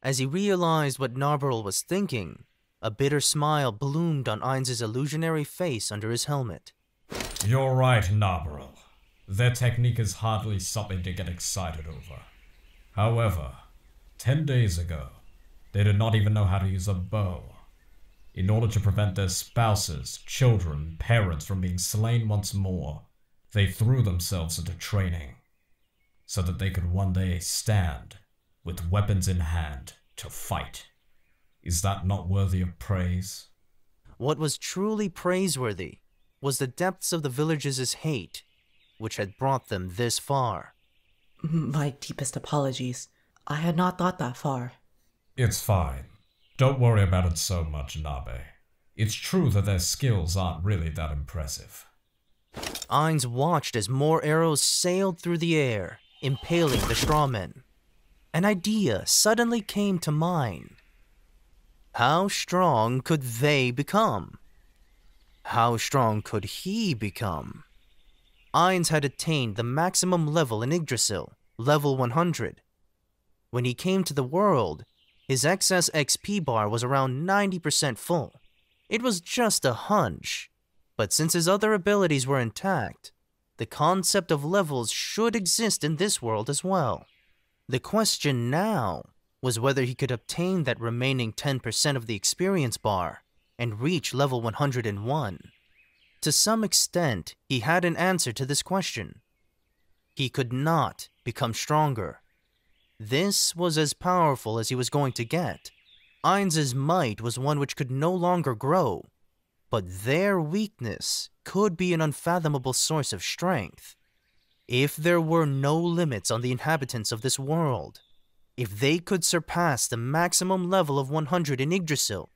As he realized what Narberl was thinking, a bitter smile bloomed on Ainz's illusionary face under his helmet. You're right, Narberl. Their technique is hardly something to get excited over. However, 10 days ago, they did not even know how to use a bow. In order to prevent their spouses, children, parents from being slain once more, they threw themselves into training, so that they could one day stand, with weapons in hand, to fight. Is that not worthy of praise? What was truly praiseworthy was the depths of the villagers' hate, which had brought them this far. My deepest apologies. I had not thought that far. It's fine. Don't worry about it so much, Nabe. It's true that their skills aren't really that impressive. Ainz watched as more arrows sailed through the air, impaling the strawmen. An idea suddenly came to mind. How strong could they become? How strong could he become? Ainz had attained the maximum level in Yggdrasil, level 100. When he came to the world, his excess XP bar was around 90% full. It was just a hunch, but since his other abilities were intact, the concept of levels should exist in this world as well. The question now was whether he could obtain that remaining 10% of the experience bar and reach level 101. To some extent, he had an answer to this question. He could not become stronger. This was as powerful as he was going to get. Ainz's might was one which could no longer grow, but their weakness could be an unfathomable source of strength. If there were no limits on the inhabitants of this world, if they could surpass the maximum level of 100 in Yggdrasil,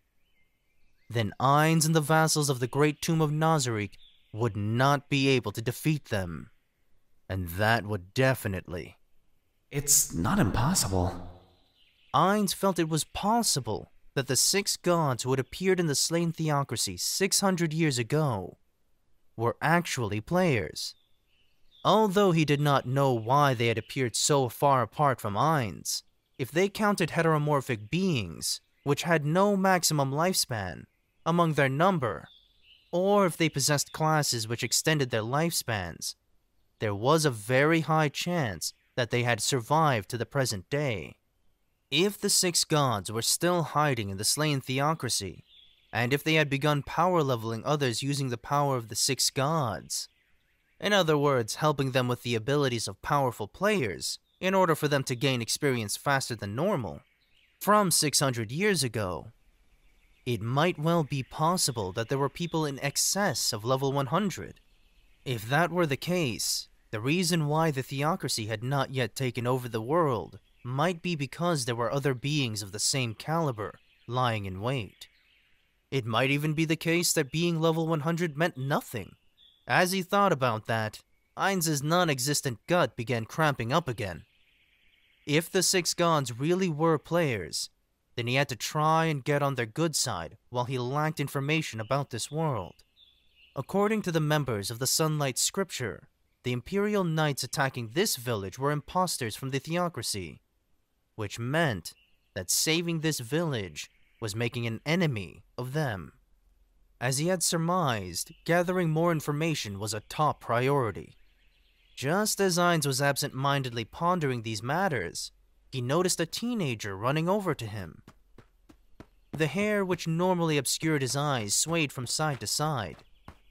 then Ainz and the vassals of the great tomb of Nazarick would not be able to defeat them. And that would definitely... It's not impossible. Ainz felt it was possible that the 6 gods who had appeared in the slain theocracy 600 years ago were actually players. Although he did not know why they had appeared so far apart from Ainz, if they counted heteromorphic beings, which had no maximum lifespan, among their number, or if they possessed classes which extended their lifespans, there was a very high chance that they had survived to the present day. If the 6 gods were still hiding in the slain theocracy, and if they had begun power leveling others using the power of the 6 gods, in other words, helping them with the abilities of powerful players in order for them to gain experience faster than normal, from 600 years ago, it might well be possible that there were people in excess of level 100. If that were the case, the reason why the theocracy had not yet taken over the world might be because there were other beings of the same caliber lying in wait. It might even be the case that being level 100 meant nothing. As he thought about that, Ainz's non-existent gut began cramping up again. If the 6 gods really were players, then he had to try and get on their good side while he lacked information about this world. According to the members of the Sunlight Scripture, the Imperial Knights attacking this village were imposters from the theocracy, which meant that saving this village was making an enemy of them. As he had surmised, gathering more information was a top priority. Just as Ainz was absent-mindedly pondering these matters, he noticed a teenager running over to him. The hair which normally obscured his eyes swayed from side to side.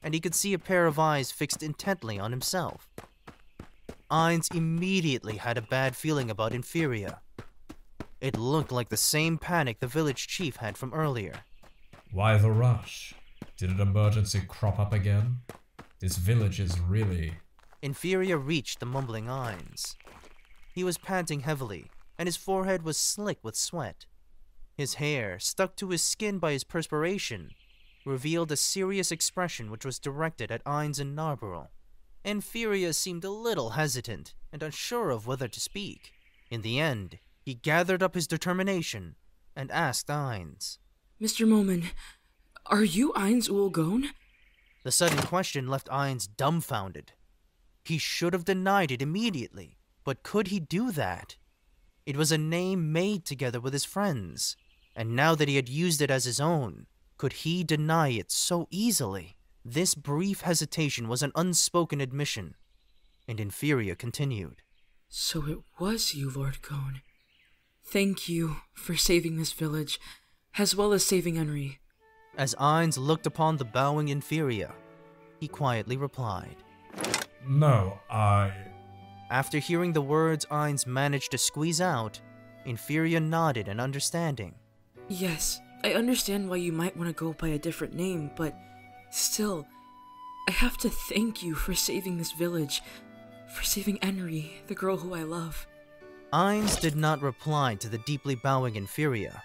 and he could see a pair of eyes fixed intently on himself. Ainz immediately had a bad feeling about Nfirea. It looked like the same panic the village chief had from earlier. Why the rush? Did an emergency crop up again? This village is really... Nfirea reached the mumbling Ainz. He was panting heavily, and his forehead was slick with sweat. His hair, stuck to his skin by his perspiration, revealed a serious expression which was directed at Ainz and Narborough. Nfirea seemed a little hesitant and unsure of whether to speak. In the end, he gathered up his determination and asked Ainz. Mr. Momon, are you Ainz Ooal Gown? The sudden question left Ainz dumbfounded. He should have denied it immediately, but could he do that? It was a name made together with his friends, and now that he had used it as his own, could he deny it so easily? This brief hesitation was an unspoken admission, and Nfirea continued. So it was you, Lord Gown. Thank you for saving this village, as well as saving Enri. As Ainz looked upon the bowing Nfirea, he quietly replied. No, After hearing the words Ainz managed to squeeze out, Nfirea nodded in understanding. Yes, I understand why you might want to go by a different name, but still, I have to thank you for saving this village, for saving Enri, the girl who I love. Ainz did not reply to the deeply bowing Nfirea.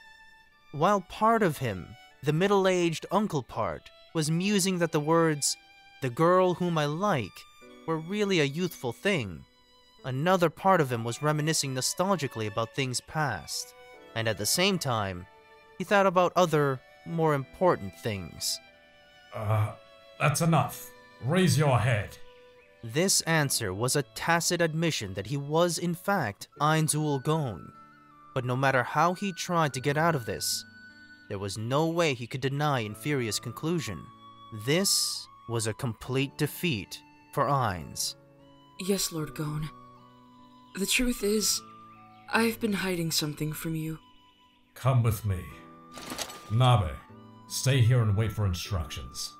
While part of him, the middle-aged uncle part, was musing that the words, "the girl whom I like," were really a youthful thing, another part of him was reminiscing nostalgically about things past, and at the same time, he thought about other, more important things. That's enough. Raise your head. This answer was a tacit admission that he was, in fact, Ainz Ooal Gown. But no matter how he tried to get out of this, there was no way he could deny Nfirea's conclusion. This was a complete defeat for Ainz. Yes, Lord Gown. The truth is, I've been hiding something from you. Come with me. Nabe, stay here and wait for instructions.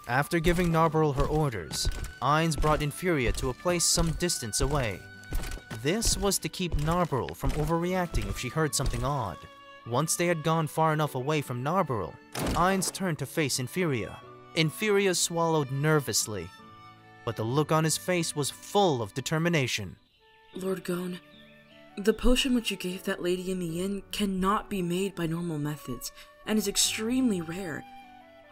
After giving Narborough her orders, Ainz brought Nfirea to a place some distance away. This was to keep Narborough from overreacting if she heard something odd. Once they had gone far enough away from Narborough, Ainz turned to face Nfirea. Nfirea swallowed nervously, but the look on his face was full of determination. Lord Gown, the potion which you gave that lady in the inn cannot be made by normal methods, and is extremely rare.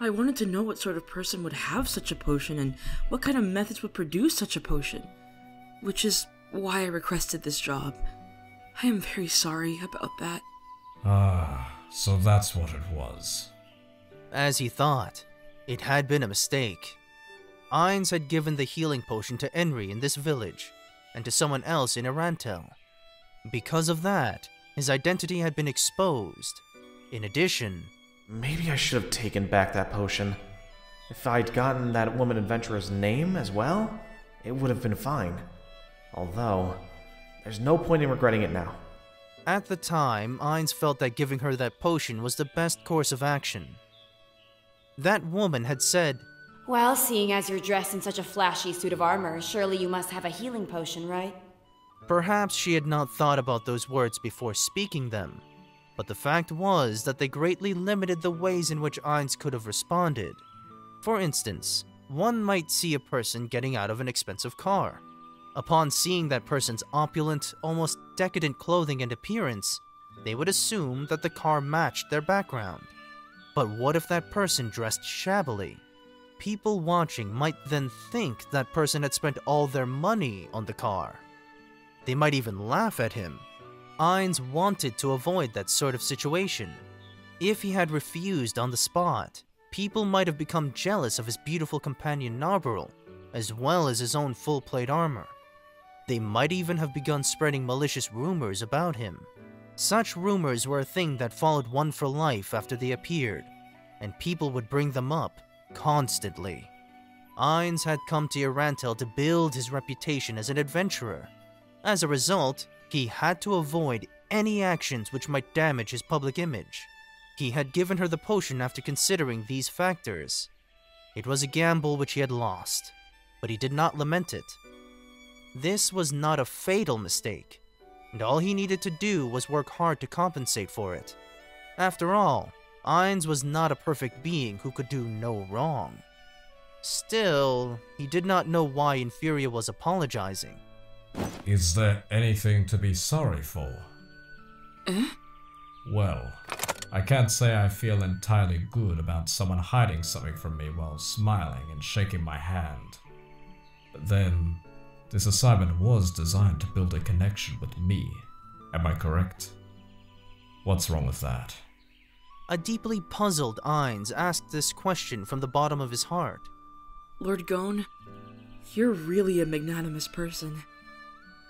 I wanted to know what sort of person would have such a potion, and what kind of methods would produce such a potion, which is why I requested this job. I am very sorry about that. So that's what it was. As he thought, it had been a mistake. Ainz had given the healing potion to Enri in this village, and to someone else in Arantel. Because of that, his identity had been exposed. In addition, maybe I should have taken back that potion. If I'd gotten that woman adventurer's name as well, it would have been fine. Although, there's no point in regretting it now. At the time, Ainz felt that giving her that potion was the best course of action. That woman had said, Well, seeing as you're dressed in such a flashy suit of armor, surely you must have a healing potion, right? Perhaps she had not thought about those words before speaking them, but the fact was that they greatly limited the ways in which Ainz could have responded. For instance, one might see a person getting out of an expensive car. Upon seeing that person's opulent, almost decadent clothing and appearance, they would assume that the car matched their background. But what if that person dressed shabbily? People watching might then think that person had spent all their money on the car. They might even laugh at him. Ainz wanted to avoid that sort of situation. If he had refused on the spot, people might have become jealous of his beautiful companion Narborough, as well as his own full plate armor. They might even have begun spreading malicious rumors about him. Such rumors were a thing that followed one for life after they appeared, and people would bring them up constantly. Ainz had come to Arantel to build his reputation as an adventurer. As a result, he had to avoid any actions which might damage his public image. He had given her the potion after considering these factors. It was a gamble which he had lost, but he did not lament it. This was not a fatal mistake, and all he needed to do was work hard to compensate for it. After all, Ainz was not a perfect being who could do no wrong. Still, he did not know why Nfirea was apologizing. Is there anything to be sorry for? Well, I can't say I feel entirely good about someone hiding something from me while smiling and shaking my hand. But then, this assignment was designed to build a connection with me. Am I correct? What's wrong with that? A deeply puzzled Ainz asked this question from the bottom of his heart. Lord Gown, you're really a magnanimous person.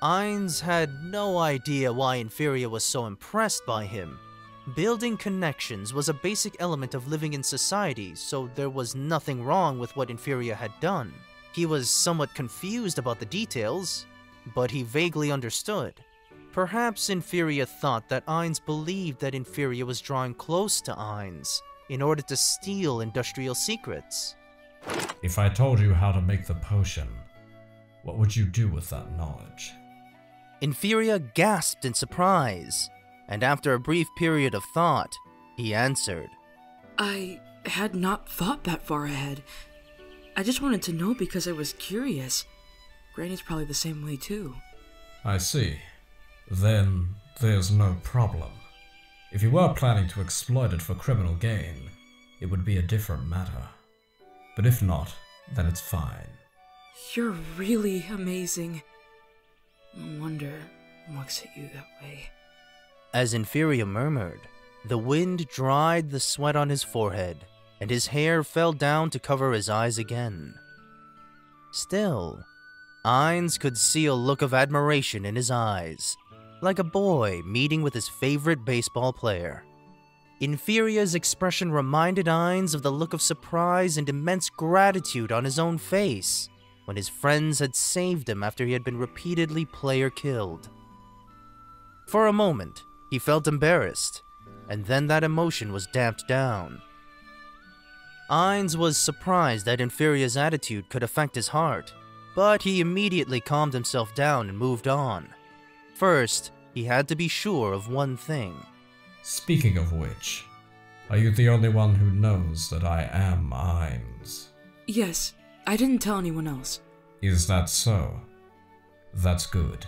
Ainz had no idea why Nfirea was so impressed by him. Building connections was a basic element of living in society, so there was nothing wrong with what Nfirea had done. He was somewhat confused about the details, but he vaguely understood. Perhaps Nfirea thought that Ainz believed that Nfirea was drawing close to Ainz in order to steal industrial secrets. If I told you how to make the potion, what would you do with that knowledge? Nfirea gasped in surprise, and after a brief period of thought, he answered. I had not thought that far ahead. I just wanted to know because I was curious. Granny's probably the same way too. I see. Then there's no problem. If you were planning to exploit it for criminal gain, it would be a different matter. But if not, then it's fine. You're really amazing. No wonder it looks at you that way. As Nfirea murmured, the wind dried the sweat on his forehead, and his hair fell down to cover his eyes again. Still, Ainz could see a look of admiration in his eyes, like a boy meeting with his favorite baseball player. Nfirea's expression reminded Ainz of the look of surprise and immense gratitude on his own face when his friends had saved him after he had been repeatedly player-killed. For a moment, he felt embarrassed, and then that emotion was damped down. Ainz was surprised that Nfirea's attitude could affect his heart, but he immediately calmed himself down and moved on. First, he had to be sure of one thing. Speaking of which, are you the only one who knows that I am Ainz? Yes, I didn't tell anyone else. Is that so? That's good.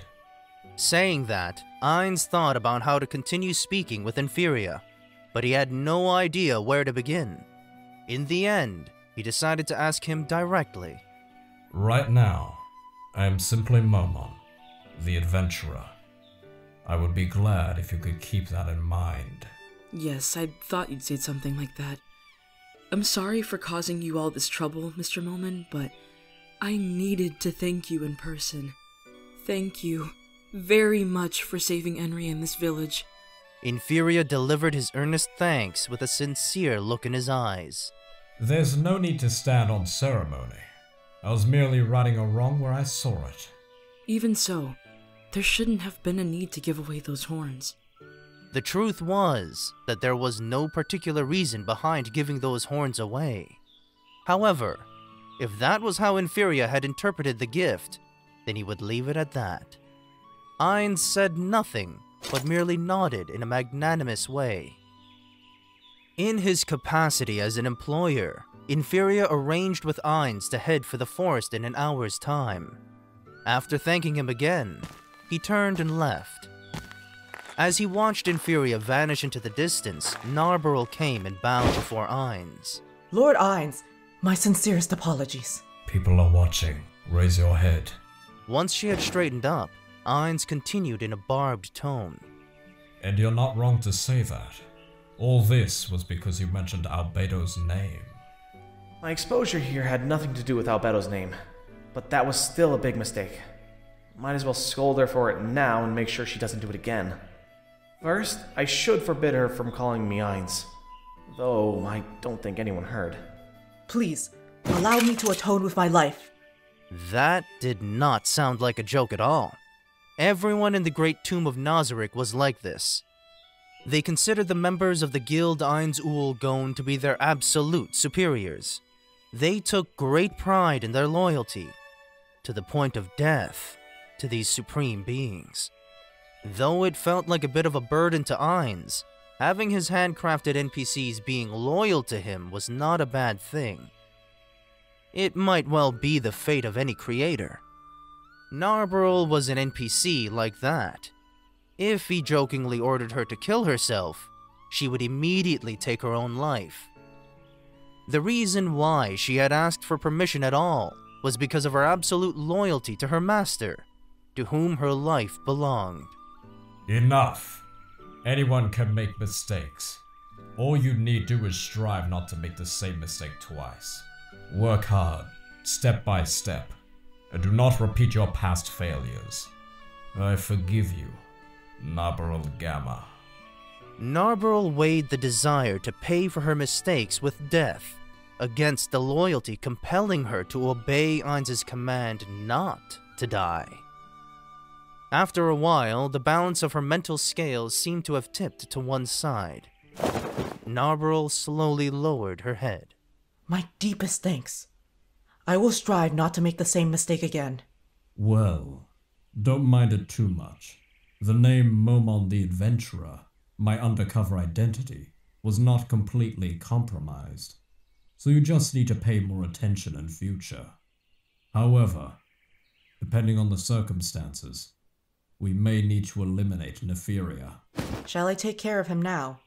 Saying that, Ainz thought about how to continue speaking with Nfirea, but he had no idea where to begin. In the end, he decided to ask him directly. Right now, I am simply Momon, the adventurer. I would be glad if you could keep that in mind. Yes, I thought you'd say something like that. I'm sorry for causing you all this trouble, Mr. Momon, but I needed to thank you in person. Thank you very much for saving Enri in this village. Nfirea delivered his earnest thanks with a sincere look in his eyes. There's no need to stand on ceremony. I was merely righting a wrong where I saw it. Even so, there shouldn't have been a need to give away those horns. The truth was that there was no particular reason behind giving those horns away. However, if that was how Nfirea had interpreted the gift, then he would leave it at that. Ainz said nothing, but merely nodded in a magnanimous way. In his capacity as an employer, Nfirea arranged with Ainz to head for the forest in an hour's time. After thanking him again, he turned and left. As he watched Nfirea vanish into the distance, Narbarrel came and bowed before Ainz. Lord Ainz, my sincerest apologies. People are watching. Raise your head. Once she had straightened up, Ainz continued in a barbed tone. And you're not wrong to say that. All this was because you mentioned Albedo's name. My exposure here had nothing to do with Albedo's name, but that was still a big mistake. Might as well scold her for it now and make sure she doesn't do it again. First, I should forbid her from calling me Ainz, though I don't think anyone heard. Please, allow me to atone with my life. That did not sound like a joke at all. Everyone in the Great Tomb of Nazarick was like this. They considered the members of the guild Ainz Ooal Gown to be their absolute superiors. They took great pride in their loyalty, to the point of death, to these supreme beings. Though it felt like a bit of a burden to Ainz, having his handcrafted NPCs being loyal to him was not a bad thing. It might well be the fate of any creator. Narberl was an NPC like that. If he jokingly ordered her to kill herself, she would immediately take her own life. The reason why she had asked for permission at all was because of her absolute loyalty to her master, to whom her life belonged. Enough. Anyone can make mistakes. All you need do is strive not to make the same mistake twice. Work hard, step by step, and do not repeat your past failures. I forgive you, Narberl Gamma. Narberl weighed the desire to pay for her mistakes with death against the loyalty compelling her to obey Ainz's command not to die. After a while, the balance of her mental scales seemed to have tipped to one side. Narberl slowly lowered her head. My deepest thanks. I will strive not to make the same mistake again. Well, don't mind it too much. The name Momon the Adventurer, my undercover identity, was not completely compromised, so you just need to pay more attention in future. However, depending on the circumstances, we may need to eliminate Nfirea. Shall I take care of him now?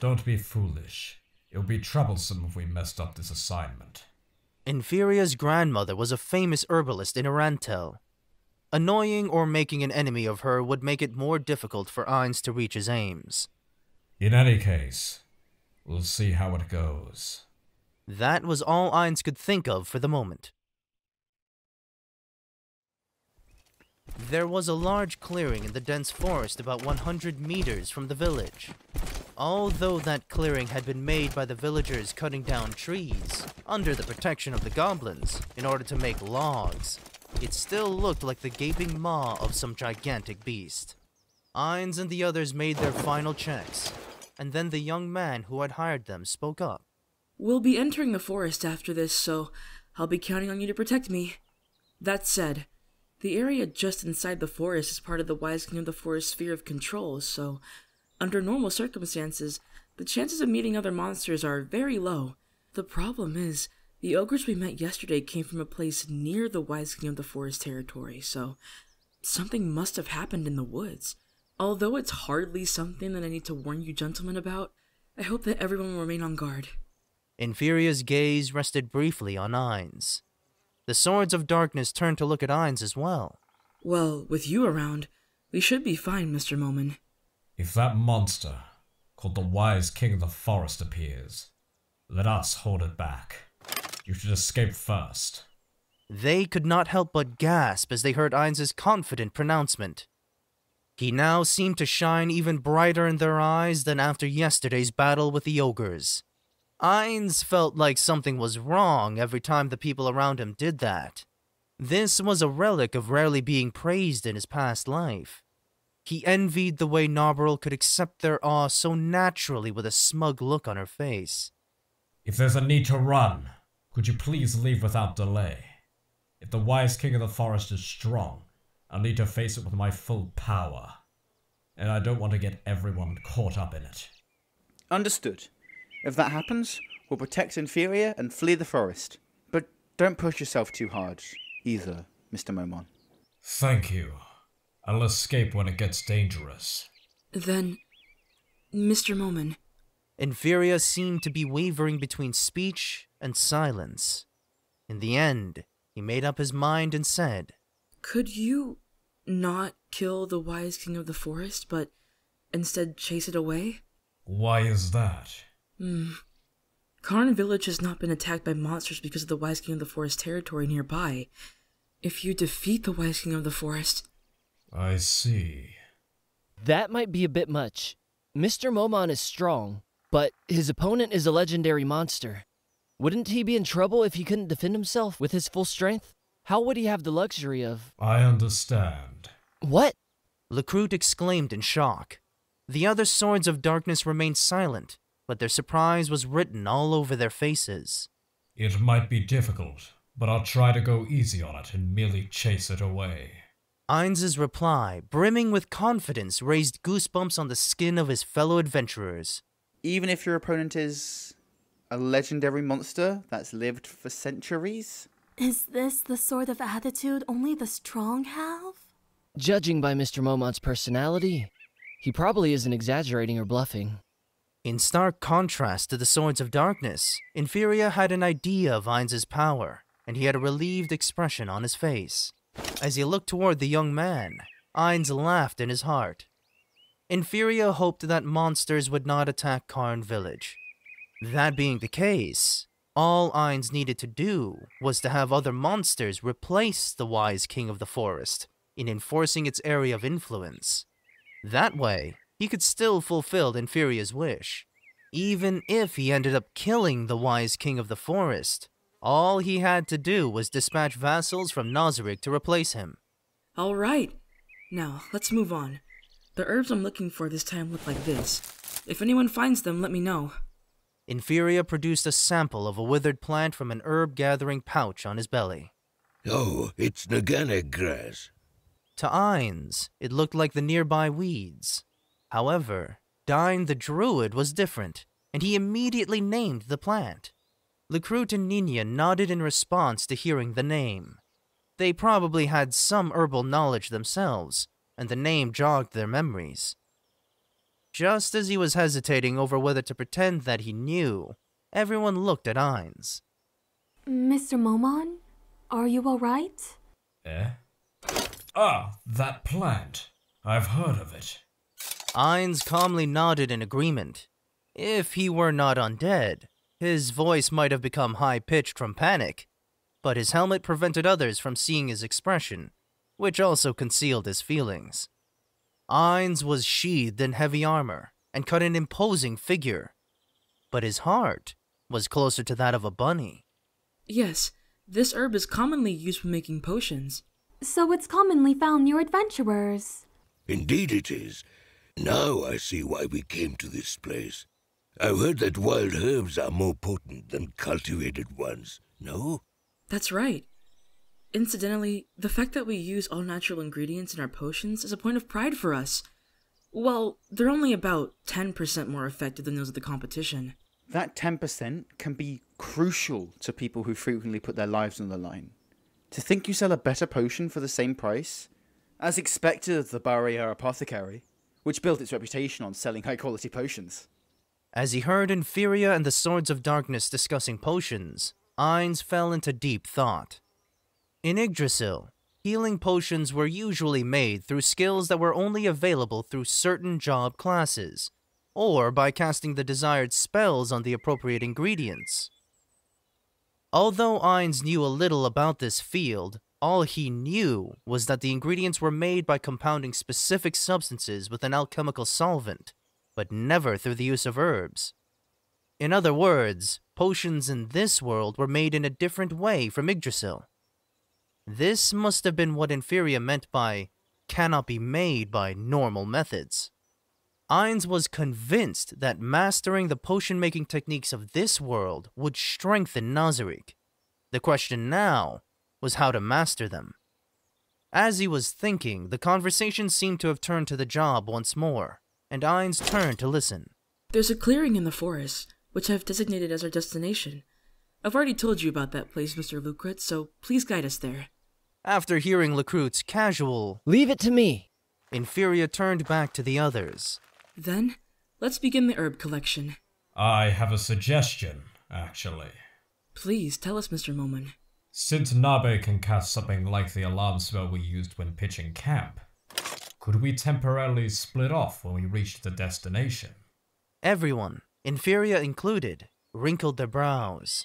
Don't be foolish. It would be troublesome if we messed up this assignment. Nfirea's grandmother was a famous herbalist in Arantel. Annoying or making an enemy of her would make it more difficult for Ainz to reach his aims. In any case, we'll see how it goes. That was all Ainz could think of for the moment. There was a large clearing in the dense forest about 100 meters from the village. Although that clearing had been made by the villagers cutting down trees, under the protection of the goblins, in order to make logs, it still looked like the gaping maw of some gigantic beast. Ainz and the others made their final checks, and then the young man who had hired them spoke up. We'll be entering the forest after this, so I'll be counting on you to protect me. That said, the area just inside the forest is part of the Wise King of the Forest sphere of control, so under normal circumstances, the chances of meeting other monsters are very low. The problem is, the ogres we met yesterday came from a place near the Wise King of the Forest territory, so something must have happened in the woods. Although it's hardly something that I need to warn you gentlemen about, I hope that everyone will remain on guard. Nfirea's gaze rested briefly on Ainz. The Swords of Darkness turned to look at Ainz as well. Well, with you around, we should be fine, Mr. Momon. If that monster, called the Wise King of the Forest, appears, let us hold it back. You should escape first. They could not help but gasp as they heard Ainz's confident pronouncement. He now seemed to shine even brighter in their eyes than after yesterday's battle with the ogres. Ainz felt like something was wrong every time the people around him did that. This was a relic of rarely being praised in his past life. He envied the way Narberl could accept their awe so naturally with a smug look on her face. If there's a need to run, could you please leave without delay? If the Wise King of the Forest is strong, I'll need to face it with my full power. And I don't want to get everyone caught up in it. Understood. If that happens, we'll protect Nfirea and flee the forest. But don't push yourself too hard, either, Mr. Momon. Thank you. I'll escape when it gets dangerous. Then, Mr. Momon. Nfirea seemed to be wavering between speech and silence. In the end, he made up his mind and said, Could you not kill the Wise King of the Forest, but instead chase it away? Why is that? Carne Village has not been attacked by monsters because of the Wise King of the Forest territory nearby. If you defeat the Wise King of the Forest... I see. That might be a bit much. Mr. Momon is strong, but his opponent is a legendary monster. Wouldn't he be in trouble if he couldn't defend himself with his full strength? How would he have the luxury of... I understand. What? Lukrut exclaimed in shock. The other Swords of Darkness remained silent, but their surprise was written all over their faces. It might be difficult, but I'll try to go easy on it and merely chase it away. Ainz's reply, brimming with confidence, raised goosebumps on the skin of his fellow adventurers. Even if your opponent is a legendary monster that's lived for centuries? Is this the sort of attitude only the strong have? Judging by Mr. Momon's personality, he probably isn't exaggerating or bluffing. In stark contrast to the Swords of Darkness, Nfirea had an idea of Ainz's power, and he had a relieved expression on his face. As he looked toward the young man, Ainz laughed in his heart. Nfirea hoped that monsters would not attack Carne Village. That being the case, all Ainz needed to do was to have other monsters replace the wise king of the forest in enforcing its area of influence. That way, he could still fulfill Nfirea's wish. Even if he ended up killing the wise king of the forest, all he had to do was dispatch vassals from Nazarick to replace him. All right. Now, let's move on. The herbs I'm looking for this time look like this. If anyone finds them, let me know. Nfirea produced a sample of a withered plant from an herb-gathering pouch on his belly. Oh, it's Naganic grass. To Ainz, it looked like the nearby weeds. However, Dain the druid was different, and he immediately named the plant. Lukrut and Nina nodded in response to hearing the name. They probably had some herbal knowledge themselves, and the name jogged their memories. Just as he was hesitating over whether to pretend that he knew, everyone looked at Ainz. Mr. Momon, are you all right? Eh? Ah, that plant. I've heard of it. Ainz calmly nodded in agreement. If he were not undead, his voice might have become high-pitched from panic, but his helmet prevented others from seeing his expression, which also concealed his feelings. Ainz was sheathed in heavy armor and cut an imposing figure, but his heart was closer to that of a bunny. Yes, this herb is commonly used for making potions. So it's commonly found near adventurers. Indeed it is. Now I see why we came to this place. I've heard that wild herbs are more potent than cultivated ones, no? That's right. Incidentally, the fact that we use all natural ingredients in our potions is a point of pride for us. Well, they're only about 10% more effective than those of the competition. That 10% can be crucial to people who frequently put their lives on the line. To think you sell a better potion for the same price, as expected of the Barrier Apothecary, which built its reputation on selling high-quality potions. As he heard Nfirea and the Swords of Darkness discussing potions, Ainz fell into deep thought. In Yggdrasil, healing potions were usually made through skills that were only available through certain job classes, or by casting the desired spells on the appropriate ingredients. Although Ainz knew a little about this field, all he knew was that the ingredients were made by compounding specific substances with an alchemical solvent, but never through the use of herbs. In other words, potions in this world were made in a different way from Yggdrasil. This must have been what Nfirea meant by cannot be made by normal methods. Ainz was convinced that mastering the potion-making techniques of this world would strengthen Nazarick. The question now was how to master them. As he was thinking, the conversation seemed to have turned to the job once more, and Ainz turned to listen. There's a clearing in the forest, which I've designated as our destination. I've already told you about that place, Mr. Lukrut, so please guide us there. After hearing Lukrut's casual, "Leave it to me," Nfirea turned back to the others. Then, let's begin the herb collection. I have a suggestion, actually. Please, tell us, Mr. Momon. Since Nabe can cast something like the alarm spell we used when pitching camp, could we temporarily split off when we reach the destination? Everyone, Nfirea included, wrinkled their brows.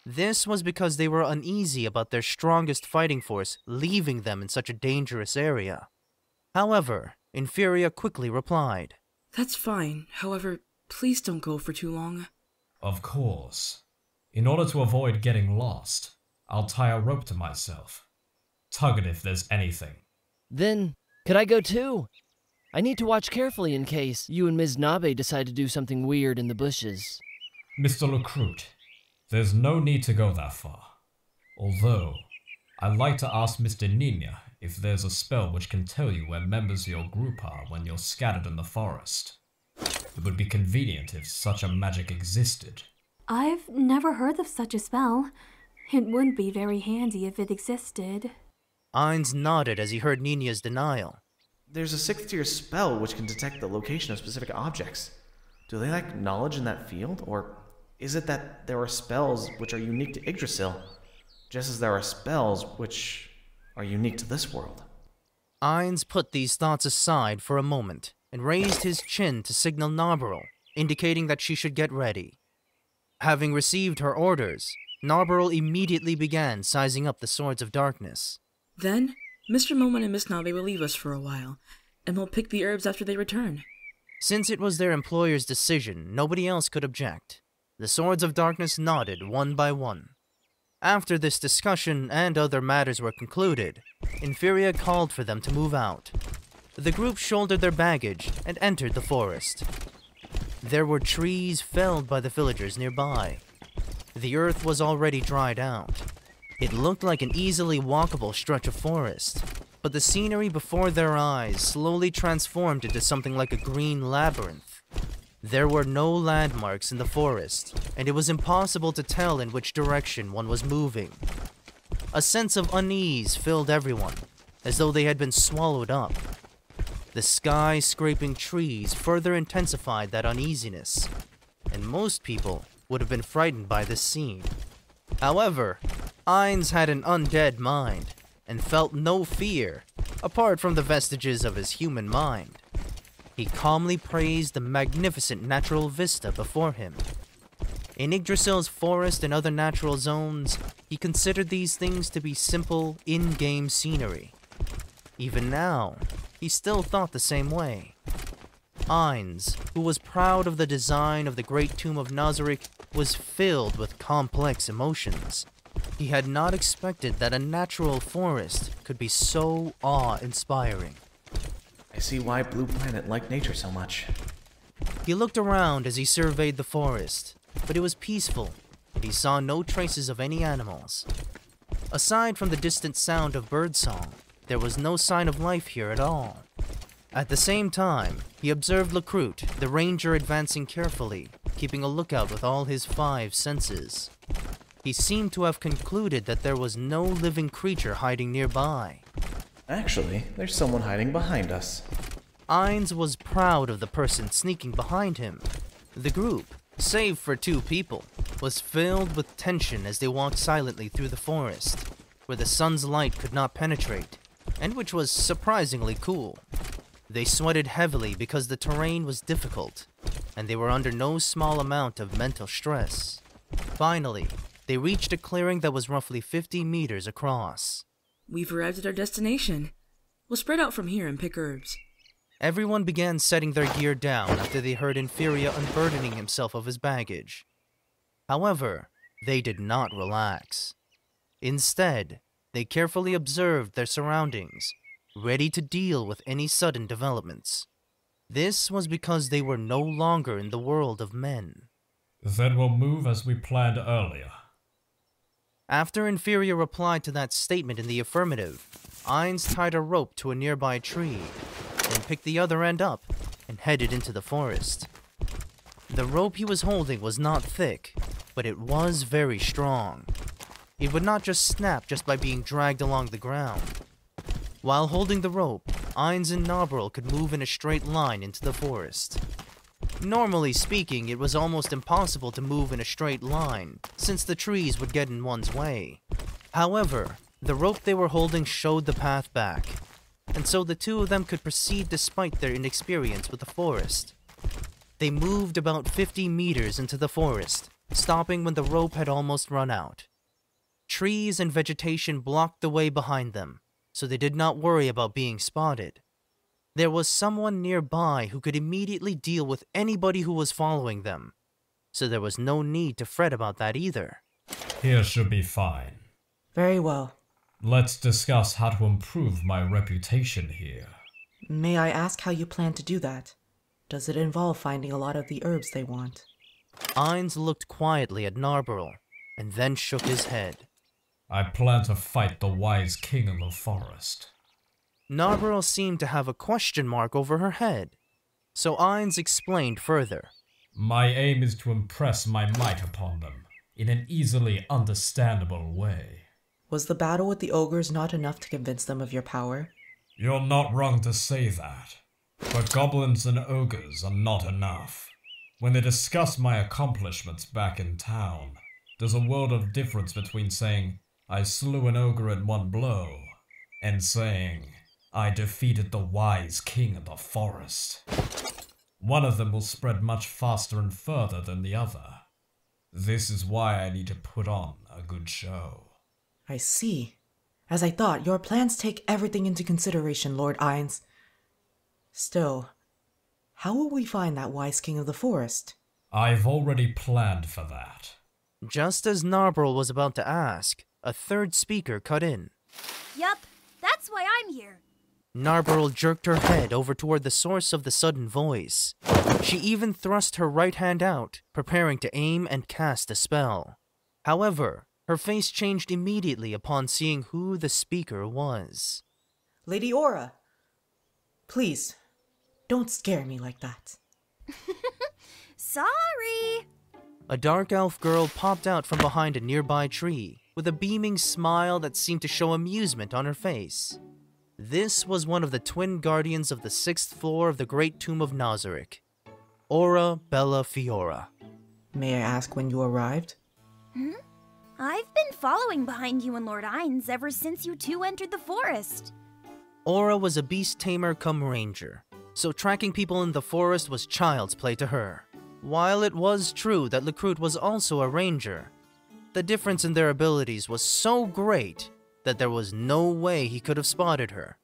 This was because they were uneasy about their strongest fighting force leaving them in such a dangerous area. However, Nfirea quickly replied, That's fine. However, please don't go for too long. Of course. In order to avoid getting lost, I'll tie a rope to myself. Tug it if there's anything. Then, could I go too? I need to watch carefully in case you and Ms. Nabe decide to do something weird in the bushes. Mr. Lukrut, There's no need to go that far. Although, I'd like to ask Mr. Nina if there's a spell which can tell you where members of your group are when you're scattered in the forest. It would be convenient if such a magic existed. I've never heard of such a spell. It would be very handy if it existed. Ainz nodded as he heard Nina's denial. There's a 6th tier spell which can detect the location of specific objects. Do they lack knowledge in that field, or is it that there are spells which are unique to Yggdrasil, just as there are spells which are unique to this world? Ainz put these thoughts aside for a moment and raised his chin to signal Narberl, indicating that she should get ready. Having received her orders, Narberl immediately began sizing up the Swords of Darkness. Then, Mr. Momon and Miss Nabe will leave us for a while, and we'll pick the herbs after they return. Since it was their employer's decision, nobody else could object. The Swords of Darkness nodded one by one. After this discussion and other matters were concluded, Nfirea called for them to move out. The group shouldered their baggage and entered the forest. There were trees felled by the villagers nearby. The earth was already dried out. It looked like an easily walkable stretch of forest, but the scenery before their eyes slowly transformed into something like a green labyrinth. There were no landmarks in the forest, and it was impossible to tell in which direction one was moving. A sense of unease filled everyone, as though they had been swallowed up. The sky-scraping trees further intensified that uneasiness, and most people would have been frightened by this scene. However, Ainz had an undead mind, and felt no fear, apart from the vestiges of his human mind. He calmly praised the magnificent natural vista before him. In Yggdrasil's forest and other natural zones, he considered these things to be simple, in-game scenery. Even now, he still thought the same way. Ainz, who was proud of the design of the Great Tomb of Nazarick, was filled with complex emotions. He had not expected that a natural forest could be so awe-inspiring. I see why Blue Planet liked nature so much. He looked around as he surveyed the forest, but it was peaceful, and he saw no traces of any animals. Aside from the distant sound of birdsong, there was no sign of life here at all. At the same time, he observed Lukrut, the ranger, advancing carefully, keeping a lookout with all his 5 senses. He seemed to have concluded that there was no living creature hiding nearby. Actually, there's someone hiding behind us. Ainz was proud of the person sneaking behind him. The group, save for 2 people, was filled with tension as they walked silently through the forest, where the sun's light could not penetrate, and which was surprisingly cool. They sweated heavily because the terrain was difficult, and they were under no small amount of mental stress. Finally, they reached a clearing that was roughly 50 meters across. We've arrived at our destination. We'll spread out from here and pick herbs. Everyone began setting their gear down after they heard Nfirea unburdening himself of his baggage. However, they did not relax. Instead, they carefully observed their surroundings, ready to deal with any sudden developments. This was because they were no longer in the world of men. Then we'll move as we planned earlier. After Nfirea replied to that statement in the affirmative, Ainz tied a rope to a nearby tree, then picked the other end up and headed into the forest. The rope he was holding was not thick, but it was very strong. It would not just snap just by being dragged along the ground. While holding the rope, Ainz and Narberl could move in a straight line into the forest. Normally speaking, it was almost impossible to move in a straight line, since the trees would get in one's way. However, the rope they were holding showed the path back, and so the 2 of them could proceed despite their inexperience with the forest. They moved about 50 meters into the forest, stopping when the rope had almost run out. Trees and vegetation blocked the way behind them, so they did not worry about being spotted. There was someone nearby who could immediately deal with anybody who was following them, so there was no need to fret about that either. Here should be fine. Very well. Let's discuss how to improve my reputation here. May I ask how you plan to do that? Does it involve finding a lot of the herbs they want? Ainz looked quietly at Narberl, and then shook his head. I plan to fight the wise king of the forest. Narberl seemed to have a question mark over her head, so Ainz explained further. My aim is to impress my might upon them, in an easily understandable way. Was the battle with the ogres not enough to convince them of your power? You're not wrong to say that, but goblins and ogres are not enough. When they discuss my accomplishments back in town, there's a world of difference between saying, I slew an ogre in one blow, and saying, I defeated the wise king of the forest. One of them will spread much faster and further than the other. This is why I need to put on a good show. I see. As I thought, your plans take everything into consideration, Lord Ainz. Still, how will we find that wise king of the forest? I've already planned for that. Just as Narberl was about to ask, a third speaker cut in. Yup, that's why I'm here. Narberl jerked her head over toward the source of the sudden voice. She even thrust her right hand out, preparing to aim and cast a spell. However, her face changed immediately upon seeing who the speaker was. Lady Aura, please, don't scare me like that. Sorry! A dark elf girl popped out from behind a nearby tree, with a beaming smile that seemed to show amusement on her face. This was one of the twin guardians of the 6th floor of the Great Tomb of Nazarick, Aura Bella Fiora. May I ask when you arrived? I've been following behind you and Lord Ainz ever since you two entered the forest. Aura was a beast tamer come ranger, so tracking people in the forest was child's play to her. While it was true that Lukrut was also a ranger, the difference in their abilities was so great that there was no way he could have spotted her.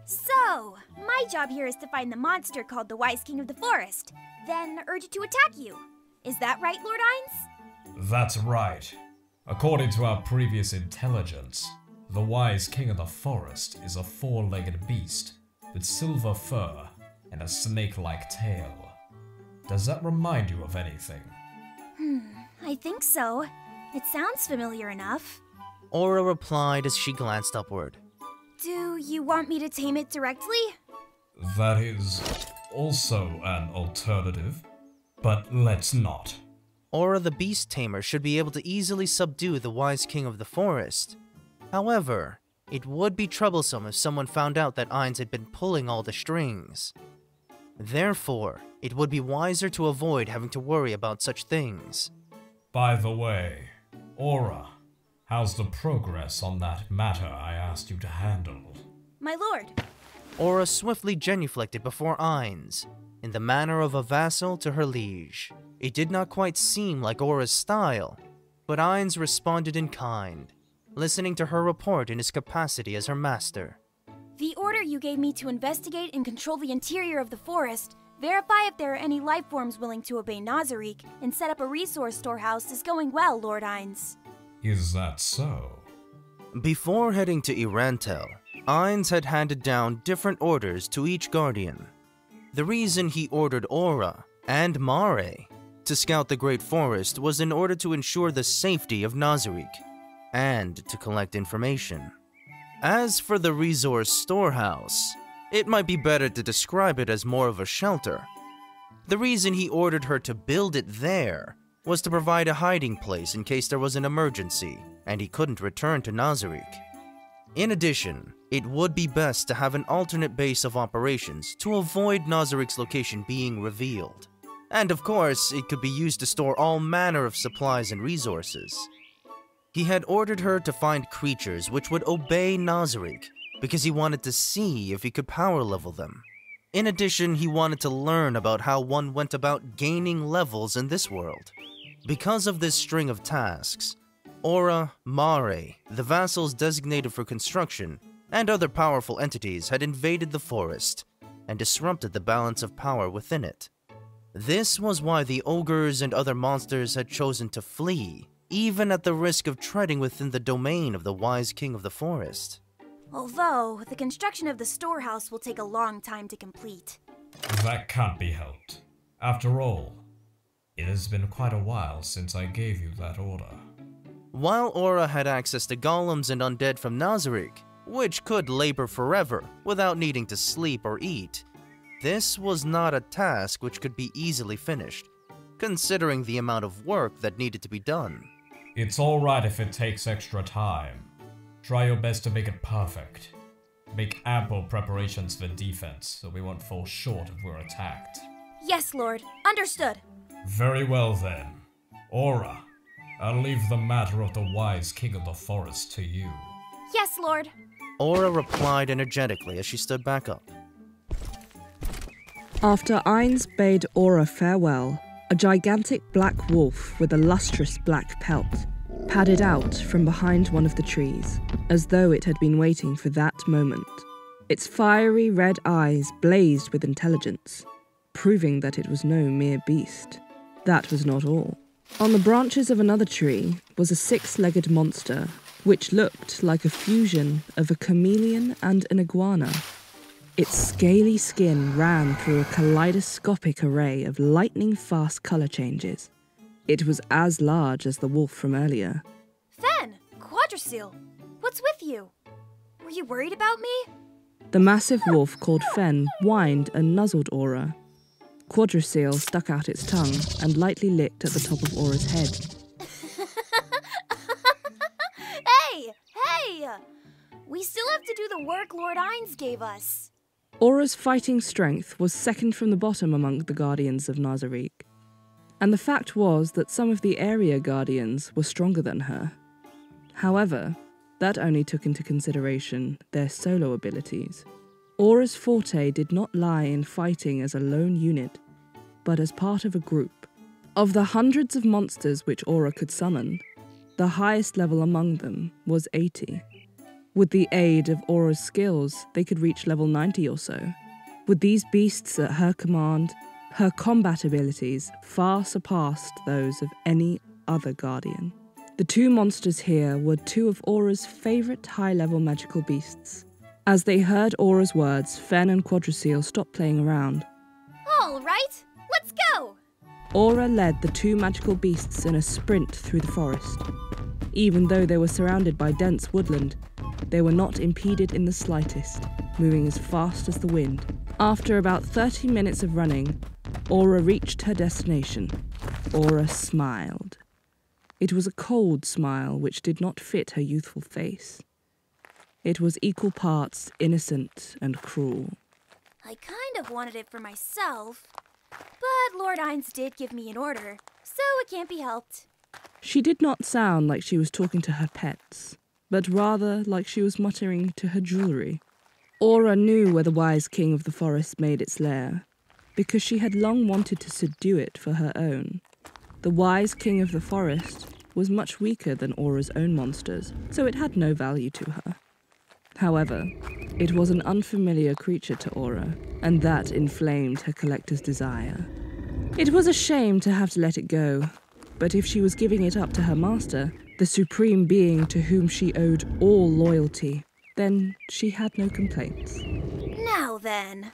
So, my job here is to find the monster called the Wise King of the Forest, then urge it to attack you. Is that right, Lord Ainz? That's right. According to our previous intelligence, the wise king of the forest is a four-legged beast with silver fur and a snake-like tail. Does that remind you of anything? I think so. It sounds familiar enough. Aura replied as she glanced upward. Do you want me to tame it directly? That is also an alternative, but let's not. Aura the beast tamer should be able to easily subdue the wise king of the forest. However, it would be troublesome if someone found out that Ainz had been pulling all the strings. Therefore, it would be wiser to avoid having to worry about such things. By the way, Aura, how's the progress on that matter I asked you to handle? My lord. Aura swiftly genuflected before Ainz, in the manner of a vassal to her liege. It did not quite seem like Aura's style, but Ainz responded in kind, listening to her report in his capacity as her master. The order you gave me to investigate and control the interior of the forest, verify if there are any life forms willing to obey Nazarick, and set up a resource storehouse is going well, Lord Ainz. Is that so? Before heading to Irantel, Ainz had handed down different orders to each guardian. The reason he ordered Aura and Mare to scout the Great Forest was in order to ensure the safety of Nazarick, and to collect information. As for the resource storehouse, it might be better to describe it as more of a shelter. The reason he ordered her to build it there was to provide a hiding place in case there was an emergency and he couldn't return to Nazarick. In addition, it would be best to have an alternate base of operations to avoid Nazarick's location being revealed. And of course, it could be used to store all manner of supplies and resources. He had ordered her to find creatures which would obey Nazarick because he wanted to see if he could power level them. In addition, he wanted to learn about how one went about gaining levels in this world. Because of this string of tasks, Aura, Mare, the vassals designated for construction, and other powerful entities had invaded the forest and disrupted the balance of power within it. This was why the ogres and other monsters had chosen to flee, even at the risk of treading within the domain of the wise king of the forest. Although, the construction of the storehouse will take a long time to complete. That can't be helped. After all, it has been quite a while since I gave you that order. While Aura had access to golems and undead from Nazarick, which could labor forever without needing to sleep or eat, this was not a task which could be easily finished, considering the amount of work that needed to be done. It's alright if it takes extra time. Try your best to make it perfect. Make ample preparations for defense so we won't fall short if we're attacked. Yes, Lord. Understood. Very well then. Aura, I'll leave the matter of the wise king of the forest to you. Yes, Lord. Aura replied energetically as she stood back up. After Ainz bade Aura farewell, a gigantic black wolf with a lustrous black pelt padded out from behind one of the trees, as though it had been waiting for that moment. Its fiery red eyes blazed with intelligence, proving that it was no mere beast. That was not all. On the branches of another tree was a six-legged monster, which looked like a fusion of a chameleon and an iguana. Its scaly skin ran through a kaleidoscopic array of lightning-fast color changes. It was as large as the wolf from earlier. Fen! Quadriceal! What's with you? Were you worried about me? The massive wolf called Fen whined and nuzzled Aura. Quadriceal stuck out its tongue and lightly licked at the top of Aura's head. Hey! We still have to do the work Lord Ainz gave us. Aura's fighting strength was second from the bottom among the Guardians of Nazarick. And the fact was that some of the area Guardians were stronger than her. However, that only took into consideration their solo abilities. Aura's forte did not lie in fighting as a lone unit, but as part of a group. Of the hundreds of monsters which Aura could summon, the highest level among them was 80. With the aid of Aura's skills, they could reach level 90 or so. With these beasts at her command, her combat abilities far surpassed those of any other Guardian. The two monsters here were two of Aura's favourite high-level magical beasts. As they heard Aura's words, Fen and Quadriceal stopped playing around. All right, let's go! Aura led the two magical beasts in a sprint through the forest. Even though they were surrounded by dense woodland, they were not impeded in the slightest, moving as fast as the wind. After about 30 minutes of running, Aura reached her destination. Aura smiled. It was a cold smile which did not fit her youthful face. It was equal parts innocent and cruel. I kind of wanted it for myself, but Lord Ainz did give me an order, so it can't be helped. She did not sound like she was talking to her pets, but rather like she was muttering to her jewellery. Aura knew where the wise king of the forest made its lair, because she had long wanted to subdue it for her own. The wise king of the forest was much weaker than Aura's own monsters, so it had no value to her. However, it was an unfamiliar creature to Aura, and that inflamed her collector's desire. It was a shame to have to let it go, but if she was giving it up to her master, the supreme being to whom she owed all loyalty, then she had no complaints. Now then.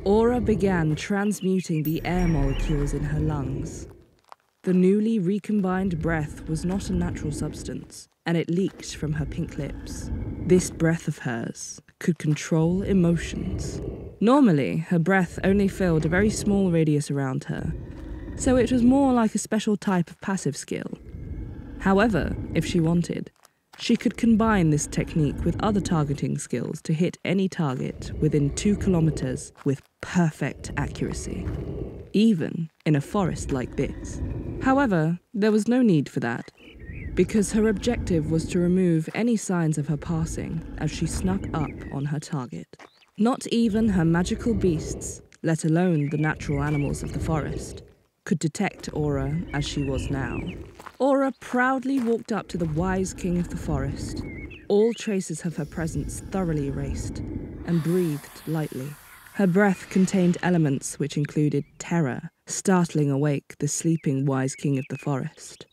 Aura began transmuting the air molecules in her lungs. The newly recombined breath was not a natural substance, and it leaked from her pink lips. This breath of hers could control emotions. Normally, her breath only filled a very small radius around her, so it was more like a special type of passive skill. However, if she wanted, she could combine this technique with other targeting skills to hit any target within 2 kilometers with perfect accuracy, even in a forest like this. However, there was no need for that, because her objective was to remove any signs of her passing as she snuck up on her target. Not even her magical beasts, let alone the natural animals of the forest, could detect Aura as she was now. Aura proudly walked up to the wise king of the forest, all traces of her presence thoroughly erased, and breathed lightly. Her breath contained elements which included terror, startling awake the sleeping wise king of the forest.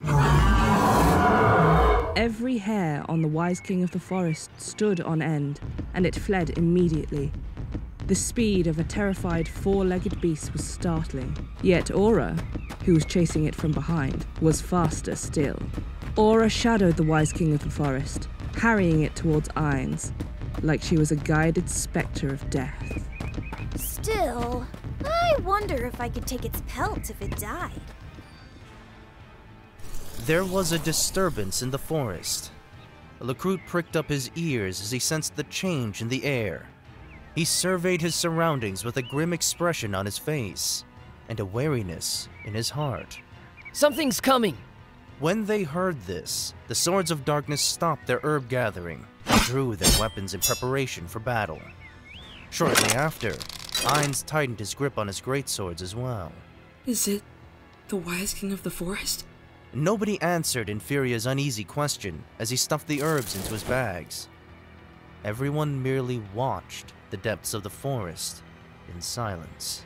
Every hair on the wise king of the forest stood on end, and it fled immediately. The speed of a terrified 4-legged beast was startling, yet Aura, who was chasing it from behind, was faster still. Aura shadowed the wise king of the forest, carrying it towards Ainz, like she was a guided spectre of death. Still, I wonder if I could take its pelt if it died. There was a disturbance in the forest. Lukrut pricked up his ears as he sensed the change in the air. He surveyed his surroundings with a grim expression on his face and a wariness in his heart. Something's coming! When they heard this, the Swords of Darkness stopped their herb gathering and drew their weapons in preparation for battle. Shortly after, Ainz tightened his grip on his greatswords as well. Is it the wise king of the forest? Nobody answered Nfirea's uneasy question as he stuffed the herbs into his bags. Everyone merely watched the depths of the forest in silence.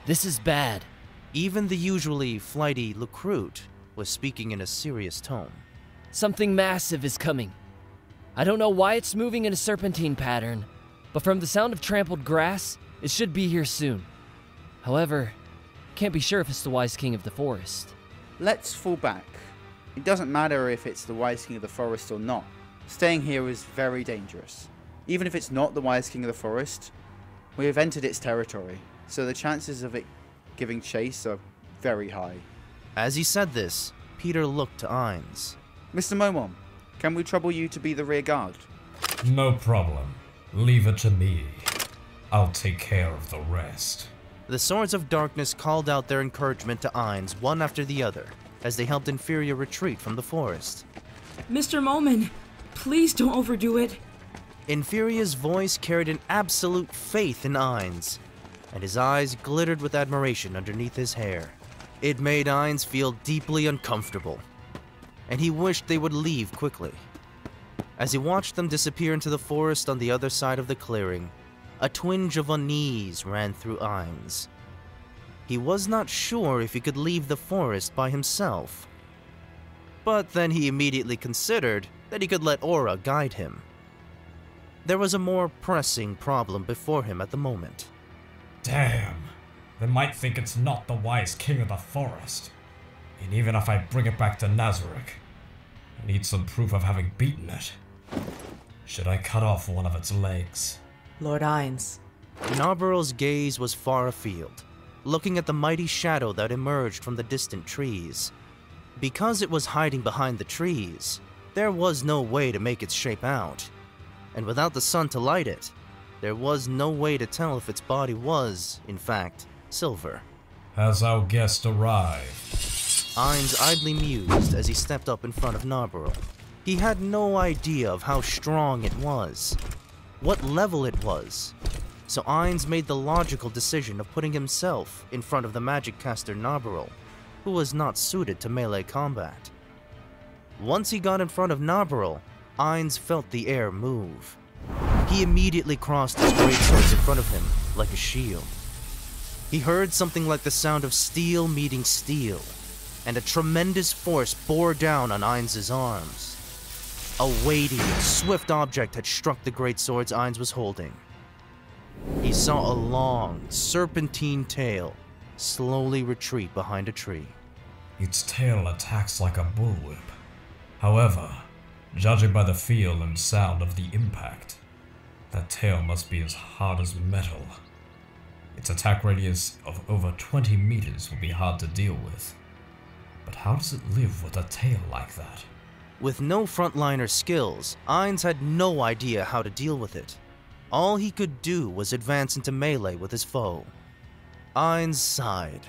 This is bad. Even the usually flighty Lukrut was speaking in a serious tone. Something massive is coming. I don't know why it's moving in a serpentine pattern, but from the sound of trampled grass, it should be here soon. However, can't be sure if it's the wise king of the forest. Let's fall back. It doesn't matter if it's the wise king of the forest or not. Staying here is very dangerous. Even if it's not the wise king of the forest, we have entered its territory, so the chances of it giving chase are very high. As he said this, Peter looked to Ainz. Mr. Momon, can we trouble you to be the rear guard? No problem. Leave it to me. I'll take care of the rest. The Swords of Darkness called out their encouragement to Ainz one after the other, as they helped Nfirea retreat from the forest. Mr. Momon, please don't overdo it. Nfirea's voice carried an absolute faith in Ainz, and his eyes glittered with admiration underneath his hair. It made Ainz feel deeply uncomfortable, and he wished they would leave quickly. As he watched them disappear into the forest on the other side of the clearing, a twinge of unease ran through Ainz. He was not sure if he could leave the forest by himself. But then he immediately considered that he could let Aura guide him. There was a more pressing problem before him at the moment. Damn. They might think it's not the wise king of the forest. And even if I bring it back to Nazarick, I need some proof of having beaten it. Should I cut off one of its legs? Lord Ainz. Nabaral's gaze was far afield, looking at the mighty shadow that emerged from the distant trees. Because it was hiding behind the trees, there was no way to make its shape out. And without the sun to light it, there was no way to tell if its body was, in fact, silver. Has our guest arrived? Ainz idly mused as he stepped up in front of Nabaral. He had no idea of how strong it was, what level it was, so Ainz made the logical decision of putting himself in front of the magic caster Nabaral, who was not suited to melee combat. Once he got in front of Nabaral, Ainz felt the air move. He immediately crossed his greatswords in front of him like a shield. He heard something like the sound of steel meeting steel, and a tremendous force bore down on Ainz's arms. A weighty and swift object had struck the greatswords Ainz was holding. He saw a long, serpentine tail slowly retreat behind a tree. Its tail attacks like a bullwhip. However, judging by the feel and sound of the impact, that tail must be as hard as metal. Its attack radius of over 20 meters will be hard to deal with. But how does it live with a tail like that? With no frontliner skills, Ainz had no idea how to deal with it. All he could do was advance into melee with his foe. Ainz sighed.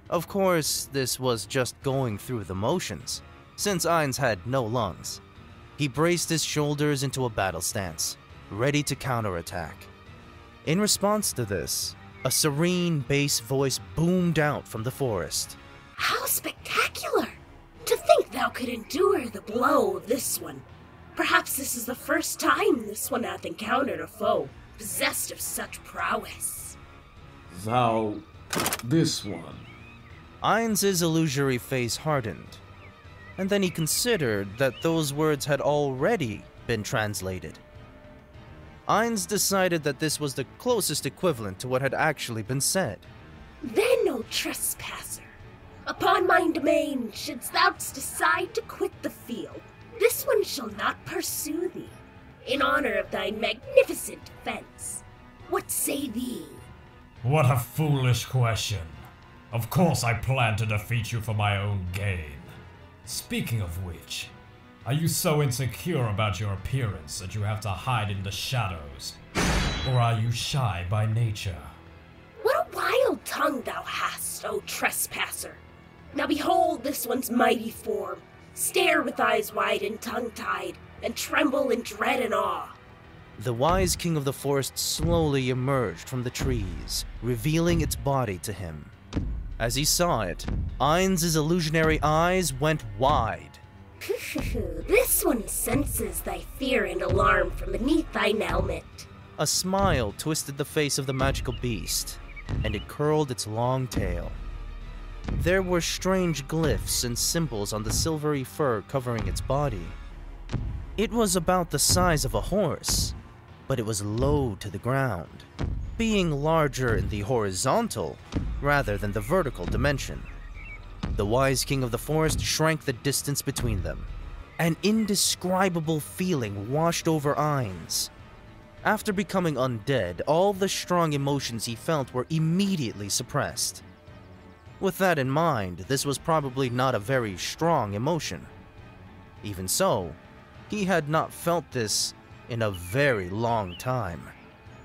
Of course, this was just going through the motions, since Ainz had no lungs. He braced his shoulders into a battle stance, ready to counterattack. In response to this, a serene bass voice boomed out from the forest. How spectacular! To think thou could endure the blow of this one. Perhaps this is the first time this one hath encountered a foe possessed of such prowess. This one. Ainz's illusory face hardened, and then he considered that those words had already been translated. Ainz decided that this was the closest equivalent to what had actually been said. Then, O trespasser, Upon my domain, shouldst thou decide to quit the field, this one shall not pursue thee, in honor of thy magnificent defense. What say thee? What a foolish question. Of course I plan to defeat you for my own gain. Speaking of which, are you so insecure about your appearance that you have to hide in the shadows? Or are you shy by nature? What a wild tongue thou hast, O trespasser! Now behold this one's mighty form. Stare with eyes wide and tongue-tied, and tremble in dread and awe. The wise king of the forest slowly emerged from the trees, revealing its body to him. As he saw it, Ainz's illusionary eyes went wide. This one senses thy fear and alarm from beneath thine helmet. A smile twisted the face of the magical beast, and it curled its long tail. There were strange glyphs and symbols on the silvery fur covering its body. It was about the size of a horse, but it was low to the ground, being larger in the horizontal rather than the vertical dimension. The wise king of the forest shrank the distance between them. An indescribable feeling washed over Ainz. After becoming undead, all the strong emotions he felt were immediately suppressed. With that in mind, this was probably not a very strong emotion. Even so, he had not felt this in a very long time,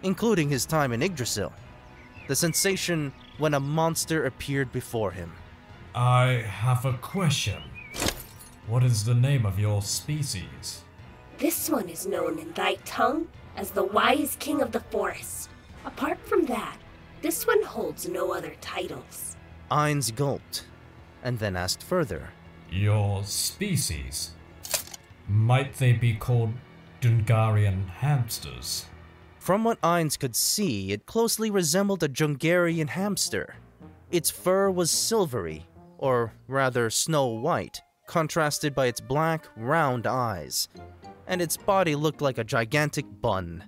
including his time in Yggdrasil. The sensation when a monster appeared before him. I have a question. What is the name of your species? This one is known in thy tongue as the wise king of the forest. Apart from that, this one holds no other titles. Ainz gulped, and then asked further. Your species? Might they be called Dungarian hamsters? From what Ainz could see, it closely resembled a Jungarian hamster. Its fur was silvery, or rather snow-white, contrasted by its black, round eyes, and its body looked like a gigantic bun.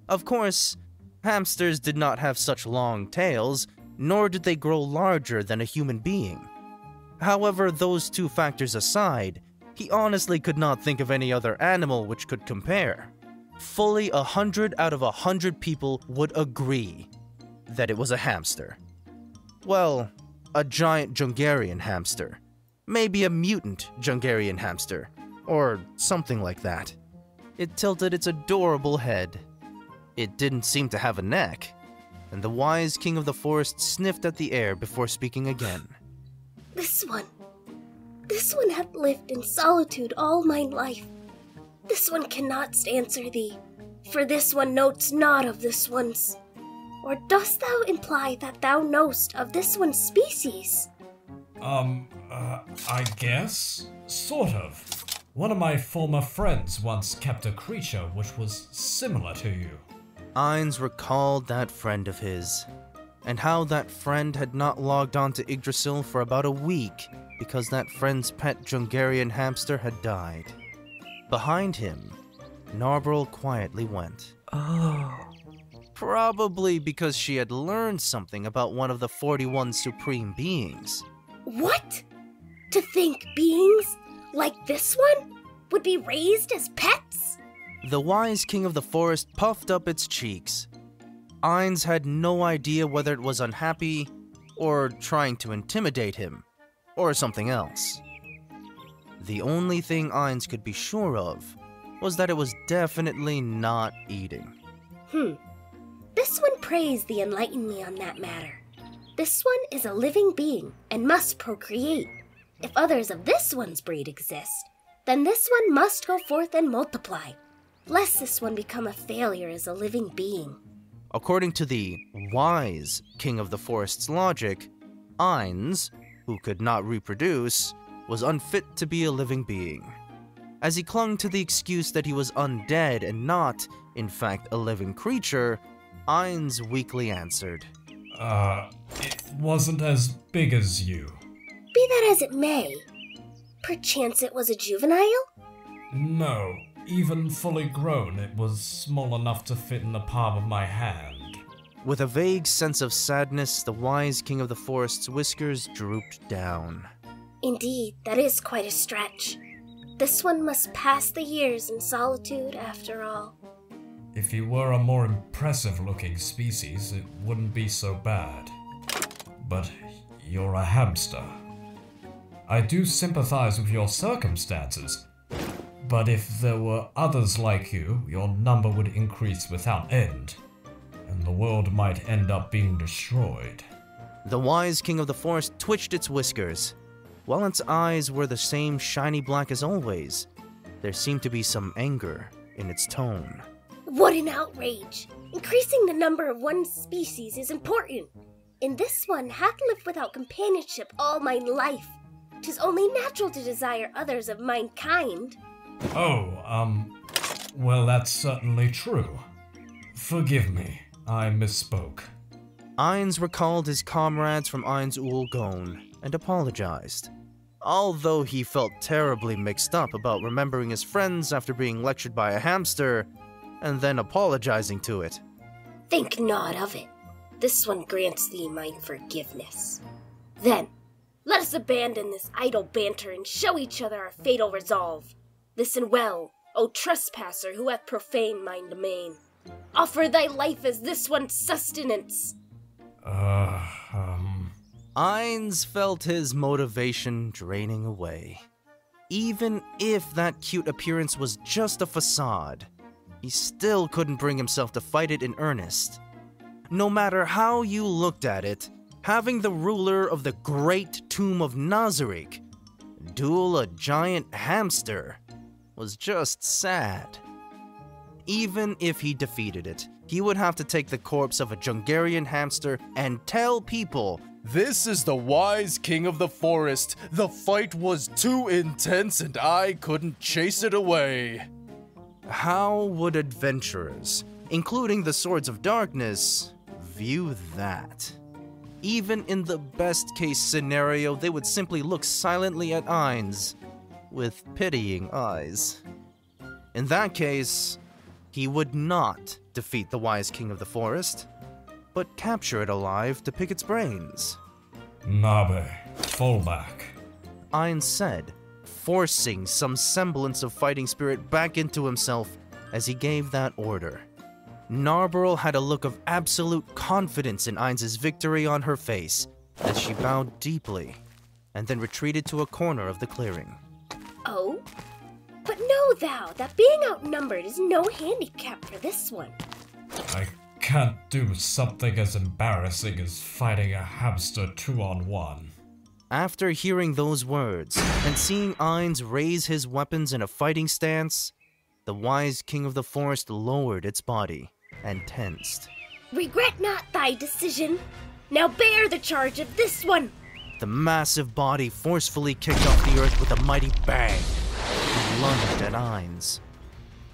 Of course, hamsters did not have such long tails, nor did they grow larger than a human being. However, those two factors aside, he honestly could not think of any other animal which could compare. Fully 100 out of 100 people would agree that it was a hamster. Well, a giant Jungarian hamster. Maybe a mutant Jungarian hamster, or something like that. It tilted its adorable head. It didn't seem to have a neck, and the wise king of the forest sniffed at the air before speaking again. This one hath lived in solitude all my life. This one cannot answer thee, for this one notes not of this one's. Or dost thou imply that thou knowst of this one's species? I guess? Sort of. One of my former friends once kept a creature which was similar to you. Ainz recalled that friend of his, and how that friend had not logged on to Yggdrasil for about a week because that friend's pet Jungarian hamster had died. Behind him, Narbril quietly went. Oh. Probably because she had learned something about one of the 41 supreme beings. What? To think beings like this one would be raised as pets? The wise king of the forest puffed up its cheeks. Ainz had no idea whether it was unhappy, or trying to intimidate him, or something else. The only thing Ainz could be sure of was that it was definitely not eating. This one prays thee enlighten me on that matter. This one is a living being and must procreate. If others of this one's breed exist, then this one must go forth and multiply, lest this one become a failure as a living being. According to the wise king of the forest's logic, Ainz, who could not reproduce, was unfit to be a living being. As he clung to the excuse that he was undead and not, in fact, a living creature, Ainz weakly answered. It wasn't as big as you. Be that as it may, perchance it was a juvenile? No, even fully grown, it was small enough to fit in the palm of my hand. With a vague sense of sadness, the wise king of the forest's whiskers drooped down. Indeed, that is quite a stretch. This one must pass the years in solitude after all. If you were a more impressive-looking species, it wouldn't be so bad. But you're a hamster. I do sympathize with your circumstances, but if there were others like you, your number would increase without end, and the world might end up being destroyed. The wise king of the forest twitched its whiskers. While its eyes were the same shiny black as always, there seemed to be some anger in its tone. What an outrage! Increasing the number of one species is important. In this one, hath lived without companionship all mine life. 'Tis only natural to desire others of mine kind. Well, that's certainly true. Forgive me, I misspoke. Ainz recalled his comrades from Ainz Ooal Gown and apologized, although he felt terribly mixed up about remembering his friends after being lectured by a hamster and then apologizing to it. Think not of it. This one grants thee mine forgiveness. Then, let us abandon this idle banter and show each other our fatal resolve. Listen well, O trespasser who hath profaned mine domain. Offer thy life as this one's sustenance. Ainz felt his motivation draining away. Even if that cute appearance was just a facade, he still couldn't bring himself to fight it in earnest. No matter how you looked at it, having the ruler of the great tomb of Nazarik duel a giant hamster was just sad. Even if he defeated it, he would have to take the corpse of a Jungarian hamster and tell people, "This is the wise king of the forest. The fight was too intense and I couldn't chase it away." How would adventurers, including the Swords of Darkness, view that? Even in the best-case scenario, they would simply look silently at Ainz with pitying eyes. In that case, he would not defeat the wise king of the forest, but capture it alive to pick its brains. Nabe, fall back, Ainz said, forcing some semblance of fighting spirit back into himself as he gave that order. Narberl had a look of absolute confidence in Ainz's victory on her face as she bowed deeply and then retreated to a corner of the clearing. Oh? But know thou that being outnumbered is no handicap for this one. I can't do something as embarrassing as fighting a hamster 2-on-1. After hearing those words and seeing Ainz raise his weapons in a fighting stance, the wise king of the forest lowered its body and tensed. Regret not thy decision. Now bear the charge of this one. The massive body forcefully kicked off the earth with a mighty bang and lunged at Ainz.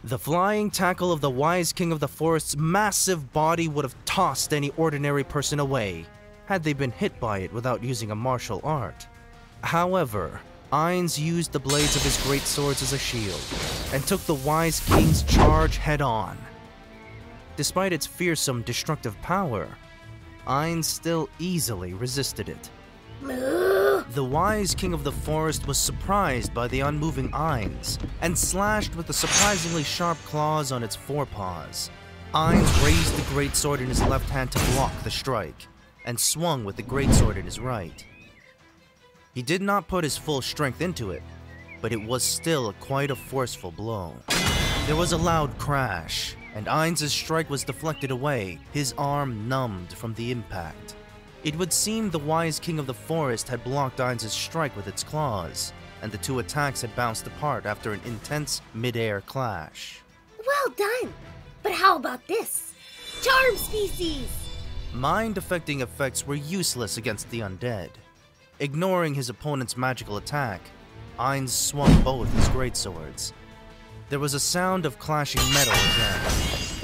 The flying tackle of the wise king of the forest's massive body would have tossed any ordinary person away had they been hit by it without using a martial art. However, Ainz used the blades of his great swords as a shield and took the wise king's charge head-on. Despite its fearsome, destructive power, Ainz still easily resisted it. The wise king of the forest was surprised by the unmoving Ainz and slashed with the surprisingly sharp claws on its forepaws. Ainz raised the greatsword in his left hand to block the strike and swung with the greatsword in his right. He did not put his full strength into it, but it was still quite a forceful blow. There was a loud crash, and Ainz's strike was deflected away, his arm numbed from the impact. It would seem the wise king of the forest had blocked Ainz's strike with its claws, and the two attacks had bounced apart after an intense mid-air clash. Well done! But how about this? Charm species! Mind-affecting effects were useless against the undead. Ignoring his opponent's magical attack, Ainz swung both his greatswords. There was a sound of clashing metal again,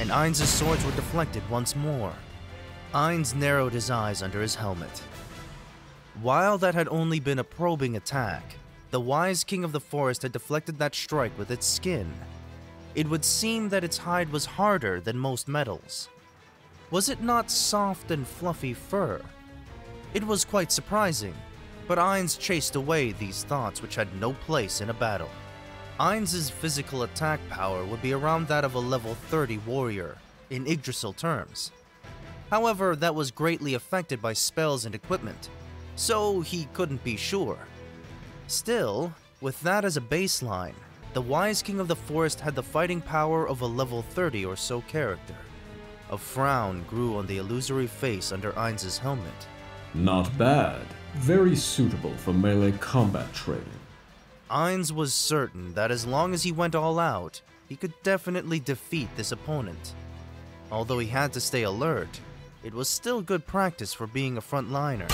and Ainz's swords were deflected once more. Ainz narrowed his eyes under his helmet. While that had only been a probing attack, the wise king of the forest had deflected that strike with its skin. It would seem that its hide was harder than most metals. Was it not soft and fluffy fur? It was quite surprising, but Ainz chased away these thoughts which had no place in a battle. Ainz's physical attack power would be around that of a level 30 warrior, in Yggdrasil terms. However, that was greatly affected by spells and equipment, so he couldn't be sure. Still, with that as a baseline, the Wise King of the Forest had the fighting power of a level 30 or so character. A frown grew on the illusory face under Ainz's helmet. Not bad. Very suitable for melee combat training. Ainz was certain that as long as he went all out, he could definitely defeat this opponent. Although he had to stay alert, it was still good practice for being a frontliner.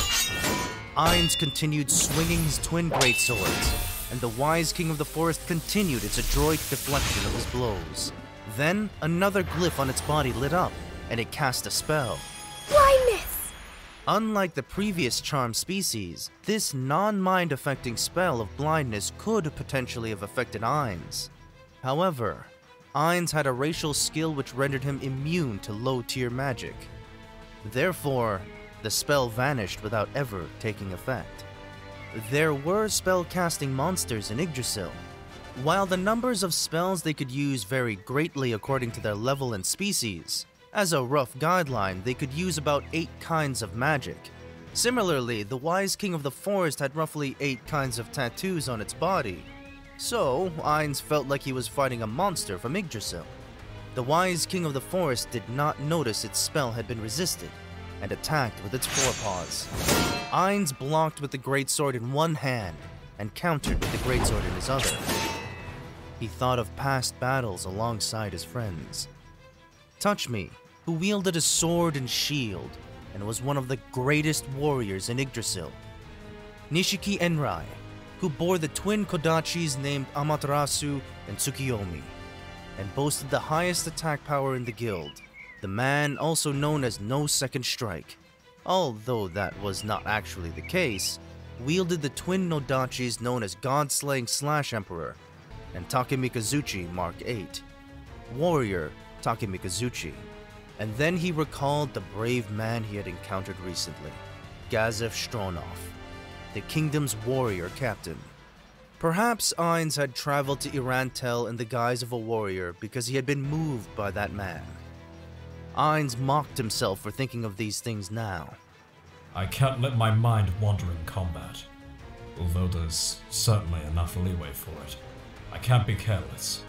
Ainz continued swinging his twin greatswords, and the Wise King of the Forest continued its adroit deflection of his blows. Then, another glyph on its body lit up, and it cast a spell. Blindness! Unlike the previous charm species, this non-mind affecting spell of blindness could potentially have affected Ainz. However, Ainz had a racial skill which rendered him immune to low-tier magic. Therefore, the spell vanished without ever taking effect. There were spell-casting monsters in Yggdrasil. While the numbers of spells they could use varied greatly according to their level and species, as a rough guideline, they could use about 8 kinds of magic. Similarly, the Wise King of the Forest had roughly 8 kinds of tattoos on its body. So, Ainz felt like he was fighting a monster from Yggdrasil. The Wise King of the Forest did not notice its spell had been resisted, and attacked with its forepaws. Ainz blocked with the greatsword in one hand, and countered with the greatsword in his other. He thought of past battles alongside his friends. Touch Me, who wielded a sword and shield, and was one of the greatest warriors in Yggdrasil. Nishiki Enri, who bore the twin Kodachis named Amaterasu and Tsukiyomi, and boasted the highest attack power in the guild, the man also known as No Second Strike, although that was not actually the case, wielded the twin Nodachis known as God-slaying Slash-Emperor, and Takemikazuchi Mark 8, Warrior Takemikazuchi. And then he recalled the brave man he had encountered recently, Gazef Stronov, the kingdom's warrior captain. Perhaps Ainz had traveled to Irantel in the guise of a warrior because he had been moved by that man. Ainz mocked himself for thinking of these things now. I can't let my mind wander in combat, although there's certainly enough leeway for it. I can't be careless,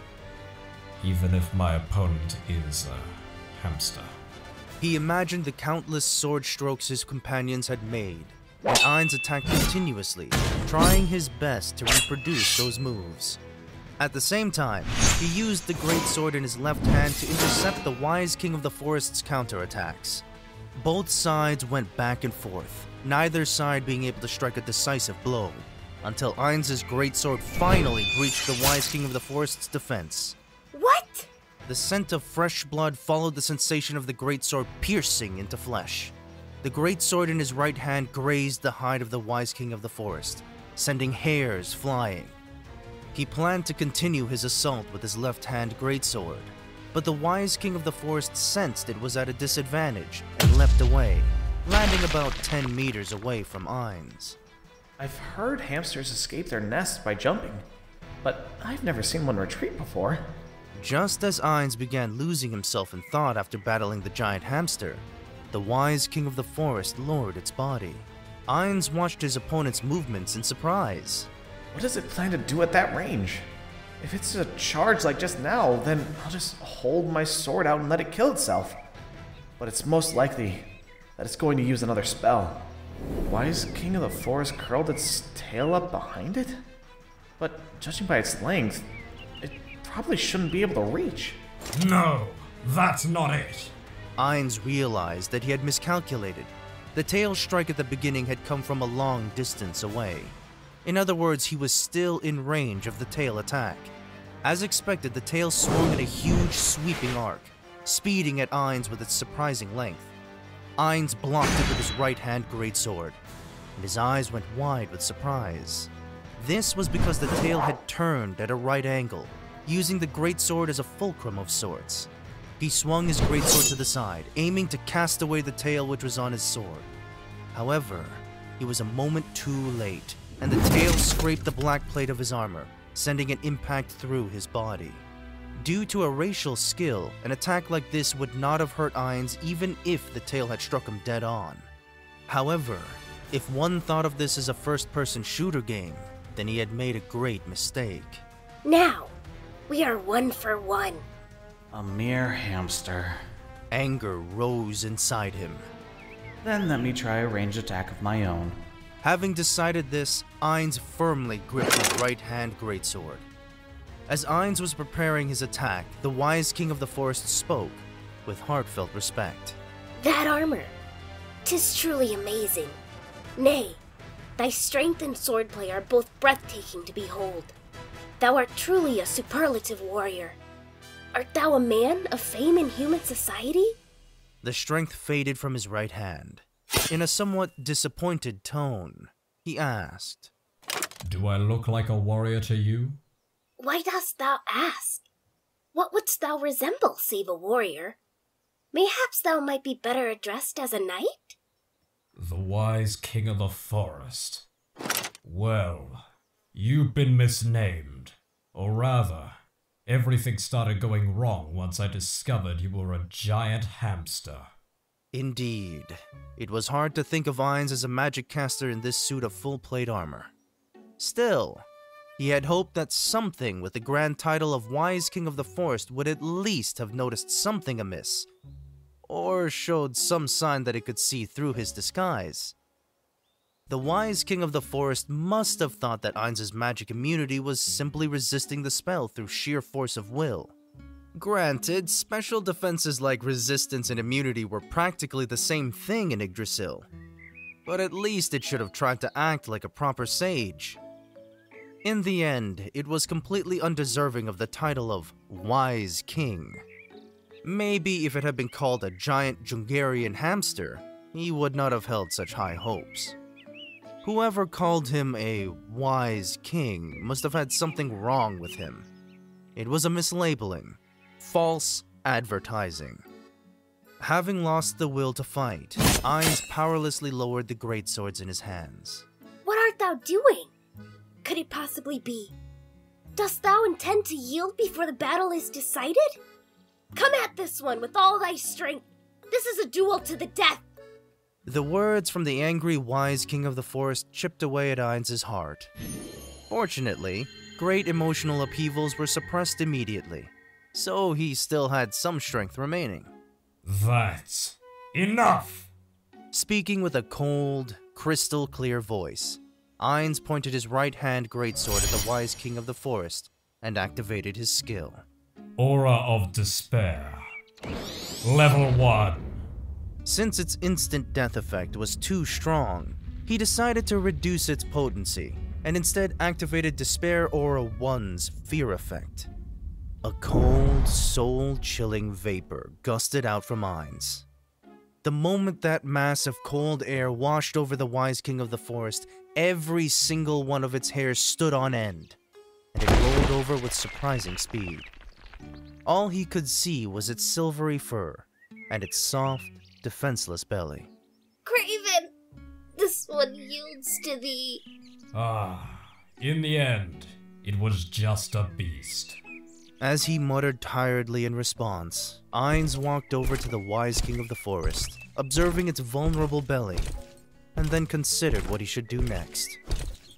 even if my opponent is a hamster. He imagined the countless sword strokes his companions had made, and Ainz attacked continuously, trying his best to reproduce those moves. At the same time, he used the greatsword in his left hand to intercept the Wise King of the Forest's counterattacks. Both sides went back and forth, neither side being able to strike a decisive blow, until Ainz's greatsword finally breached the Wise King of the Forest's defense. What? The scent of fresh blood followed the sensation of the greatsword piercing into flesh. The greatsword in his right hand grazed the hide of the Wise King of the Forest, sending hairs flying. He planned to continue his assault with his left-hand greatsword, but the Wise King of the Forest sensed it was at a disadvantage and leapt away, landing about 10 meters away from Ainz. I've heard hamsters escape their nests by jumping, but I've never seen one retreat before. Just as Ainz began losing himself in thought after battling the giant hamster, the Wise King of the Forest lowered its body. Ainz watched his opponent's movements in surprise. What does it plan to do at that range? If it's a charge like just now, then I'll just hold my sword out and let it kill itself. But it's most likely that it's going to use another spell. Wise King of the Forest curled its tail up behind it? But judging by its length, it probably shouldn't be able to reach. No, that's not it. Ainz realized that he had miscalculated. The tail strike at the beginning had come from a long distance away. In other words, he was still in range of the tail attack. As expected, the tail swung in a huge sweeping arc, speeding at Ainz with its surprising length. Ainz blocked it with his right-hand greatsword, and his eyes went wide with surprise. This was because the tail had turned at a right angle, using the greatsword as a fulcrum of sorts. He swung his greatsword to the side, aiming to cast away the tail which was on his sword. However, he was a moment too late, and the tail scraped the black plate of his armor, sending an impact through his body. Due to a racial skill, an attack like this would not have hurt Ainz even if the tail had struck him dead on. However, if one thought of this as a first-person shooter game, then he had made a great mistake. Now, we are 1 for 1. A mere hamster. Anger rose inside him. Then let me try a ranged attack of my own. Having decided this, Ainz firmly gripped his right-hand greatsword. As Ainz was preparing his attack, the wise king of the forest spoke, with heartfelt respect. That armor, 'tis truly amazing. Nay, thy strength and swordplay are both breathtaking to behold. Thou art truly a superlative warrior. Art thou a man of fame in human society? The strength faded from his right hand. In a somewhat disappointed tone, he asked, "Do I look like a warrior to you?" Why dost thou ask? What wouldst thou resemble save a warrior? Mayhaps thou might be better addressed as a knight? The wise king of the forest. Well, you've been misnamed. Or rather, everything started going wrong once I discovered you were a giant hamster. Indeed. It was hard to think of Ainz as a magic caster in this suit of full plate armor. Still, he had hoped that something with the grand title of Wise King of the Forest would at least have noticed something amiss, or showed some sign that it could see through his disguise. The Wise King of the Forest must have thought that Ainz's magic immunity was simply resisting the spell through sheer force of will. Granted, special defenses like resistance and immunity were practically the same thing in Yggdrasil, but at least it should have tried to act like a proper sage. In the end, it was completely undeserving of the title of Wise King. Maybe if it had been called a giant Jungarian hamster, he would not have held such high hopes. Whoever called him a Wise King must have had something wrong with him. It was a mislabeling. False advertising. Having lost the will to fight, Ainz powerlessly lowered the greatswords in his hands. What art thou doing? Could it possibly be? Dost thou intend to yield before the battle is decided? Come at this one with all thy strength. This is a duel to the death. The words from the angry wise king of the forest chipped away at Ainz's heart. Fortunately, great emotional upheavals were suppressed immediately, so he still had some strength remaining. That's enough! Speaking with a cold, crystal-clear voice, Ainz pointed his right-hand greatsword at the wise king of the forest and activated his skill. Aura of Despair. Level 1. Since its instant death effect was too strong, he decided to reduce its potency and instead activated Despair Aura 1's fear effect. A cold, soul-chilling vapor gusted out from Ainz. The moment that mass of cold air washed over the wise king of the forest, every single one of its hairs stood on end, and it rolled over with surprising speed. All he could see was its silvery fur and its soft, defenseless belly. Craven, this one yields to thee. In the end, it was just a beast. As he muttered tiredly in response, Ainz walked over to the wise king of the forest, observing its vulnerable belly, and then considered what he should do next.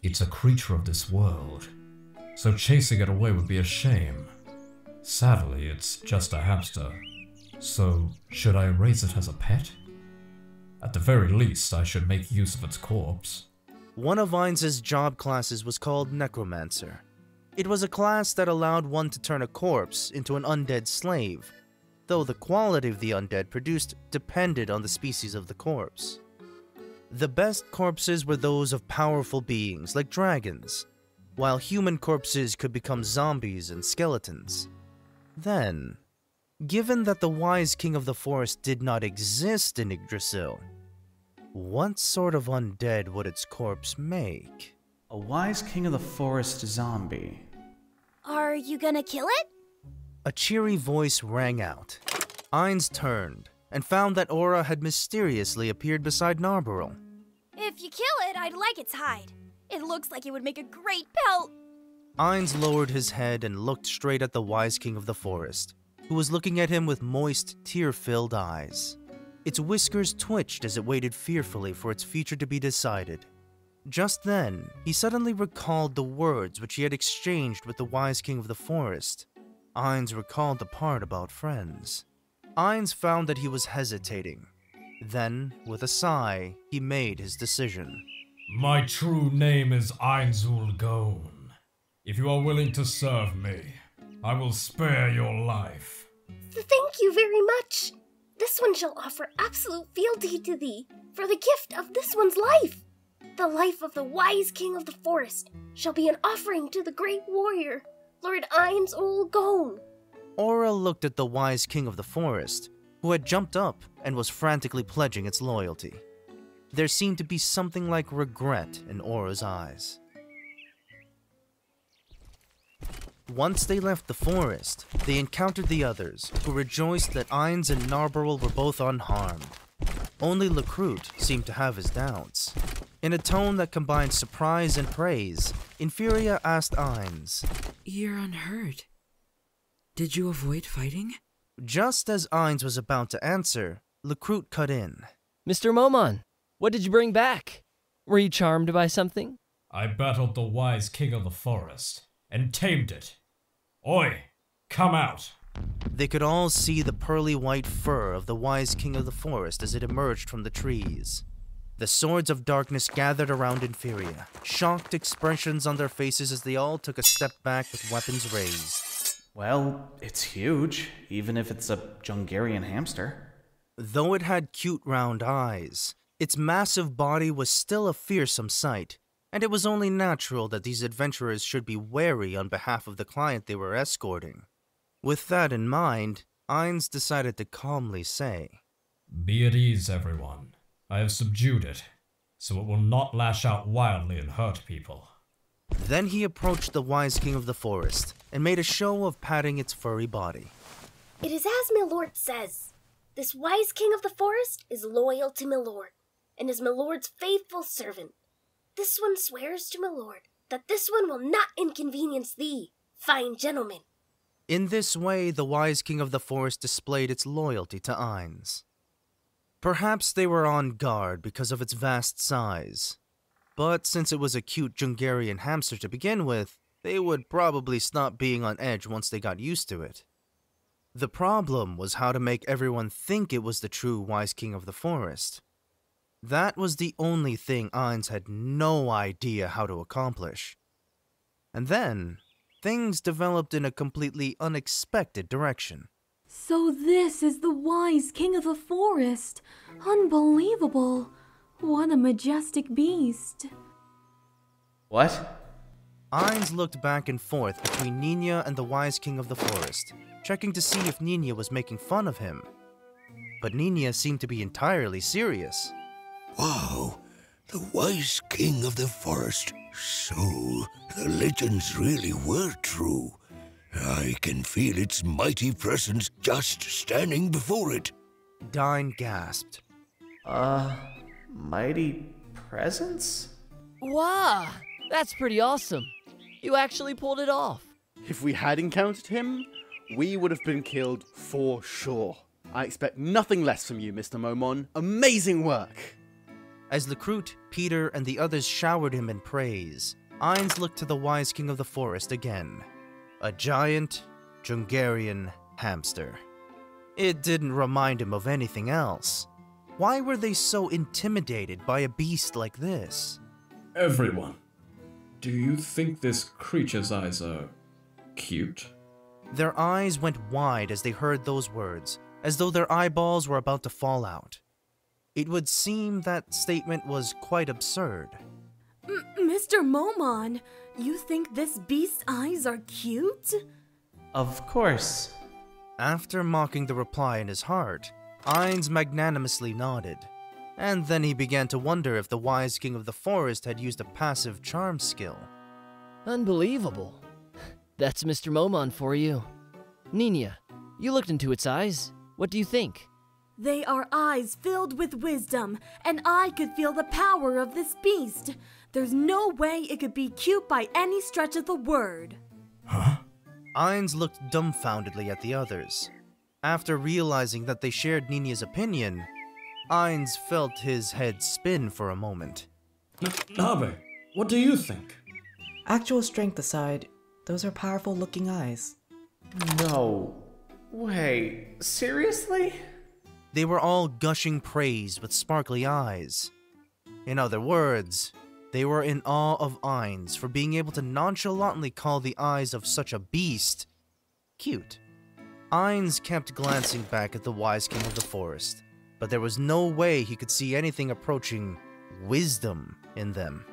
It's a creature of this world, so chasing it away would be a shame. Sadly, it's just a hamster, so should I raise it as a pet? At the very least, I should make use of its corpse. One of Ainz's job classes was called Necromancer. It was a class that allowed one to turn a corpse into an undead slave, though the quality of the undead produced depended on the species of the corpse. The best corpses were those of powerful beings like dragons, while human corpses could become zombies and skeletons. Then, given that the wise king of the forest did not exist in Yggdrasil, what sort of undead would its corpse make? A wise king of the forest zombie. Are you gonna kill it? A cheery voice rang out. Ainz turned and found that Aura had mysteriously appeared beside Narbarrel. If you kill it, I'd like its hide. It looks like it would make a great pelt. Ainz lowered his head and looked straight at the wise king of the forest, who was looking at him with moist, tear-filled eyes. Its whiskers twitched as it waited fearfully for its future to be decided. Just then, he suddenly recalled the words which he had exchanged with the wise king of the forest. Ainz recalled the part about friends. Ainz found that he was hesitating. Then, with a sigh, he made his decision. My true name is Ainz Ooal Gown. If you are willing to serve me, I will spare your life. Thank you very much. This one shall offer absolute fealty to thee, for the gift of this one's life. The life of the wise king of the forest shall be an offering to the great warrior, Lord Ainz Ooal Gown. Aura looked at the wise king of the forest, who had jumped up and was frantically pledging its loyalty. There seemed to be something like regret in Aura's eyes. Once they left the forest, they encountered the others, who rejoiced that Ainz and Narbarrel were both unharmed. Only Lukrut seemed to have his doubts. In a tone that combined surprise and praise, Nfirea asked Ainz, "You're unhurt. Did you avoid fighting?" Just as Ainz was about to answer, Lukrut cut in. Mr. Momon, what did you bring back? Were you charmed by something? I battled the wise king of the forest and tamed it. Oi, come out! They could all see the pearly white fur of the wise king of the forest as it emerged from the trees. The swords of darkness gathered around Nfirea, shocked expressions on their faces as they all took a step back with weapons raised. Well, it's huge, even if it's a Jungarian hamster. Though it had cute round eyes, its massive body was still a fearsome sight, and it was only natural that these adventurers should be wary on behalf of the client they were escorting. With that in mind, Ainz decided to calmly say, Be at ease, everyone. I have subdued it, so it will not lash out wildly and hurt people. Then he approached the wise king of the forest and made a show of patting its furry body. It is as my lord says. This wise king of the forest is loyal to my lord, and is my lord's faithful servant. This one swears to my lord that this one will not inconvenience thee, fine gentleman. In this way, the wise king of the forest displayed its loyalty to Ainz. Perhaps they were on guard because of its vast size, but since it was a cute Jungarian hamster to begin with, they would probably stop being on edge once they got used to it. The problem was how to make everyone think it was the true wise king of the forest. That was the only thing Ainz had no idea how to accomplish. And then, things developed in a completely unexpected direction. So this is the wise king of the forest. Unbelievable. What a majestic beast. What? Ainz looked back and forth between Nina and the wise king of the forest, checking to see if Nina was making fun of him. But Nina seemed to be entirely serious. Wow, the wise king of the forest. So, the legends really were true. I can feel its mighty presence just standing before it. Dine gasped. Mighty presence? Wow, that's pretty awesome. You actually pulled it off. If we had encountered him, we would have been killed for sure. I expect nothing less from you, Mr. Momon. Amazing work! As Lukrut, Peter, and the others showered him in praise, Ainz looked to the wise king of the forest again. A giant, Jungarian hamster. It didn't remind him of anything else. Why were they so intimidated by a beast like this? Everyone, do you think this creature's eyes are cute? Their eyes went wide as they heard those words, as though their eyeballs were about to fall out. It would seem that statement was quite absurd. Mr. Momon, you think this beast's eyes are cute? Of course. After mocking the reply in his heart, Ainz magnanimously nodded, and then he began to wonder if the wise king of the forest had used a passive charm skill. Unbelievable. That's Mr. Momon for you. Nina, you looked into its eyes. What do you think? They are eyes filled with wisdom, and I could feel the power of this beast. There's no way it could be cute by any stretch of the word. Ainz looked dumbfoundedly at the others. After realizing that they shared Ninia's opinion, Ainz felt his head spin for a moment. Nabe, what do you think? Actual strength aside, those are powerful-looking eyes. No. Wait, seriously? They were all gushing praise with sparkly eyes. In other words, they were in awe of Ainz for being able to nonchalantly call the eyes of such a beast cute. Ainz kept glancing back at the wise king of the forest, but there was no way he could see anything approaching wisdom in them.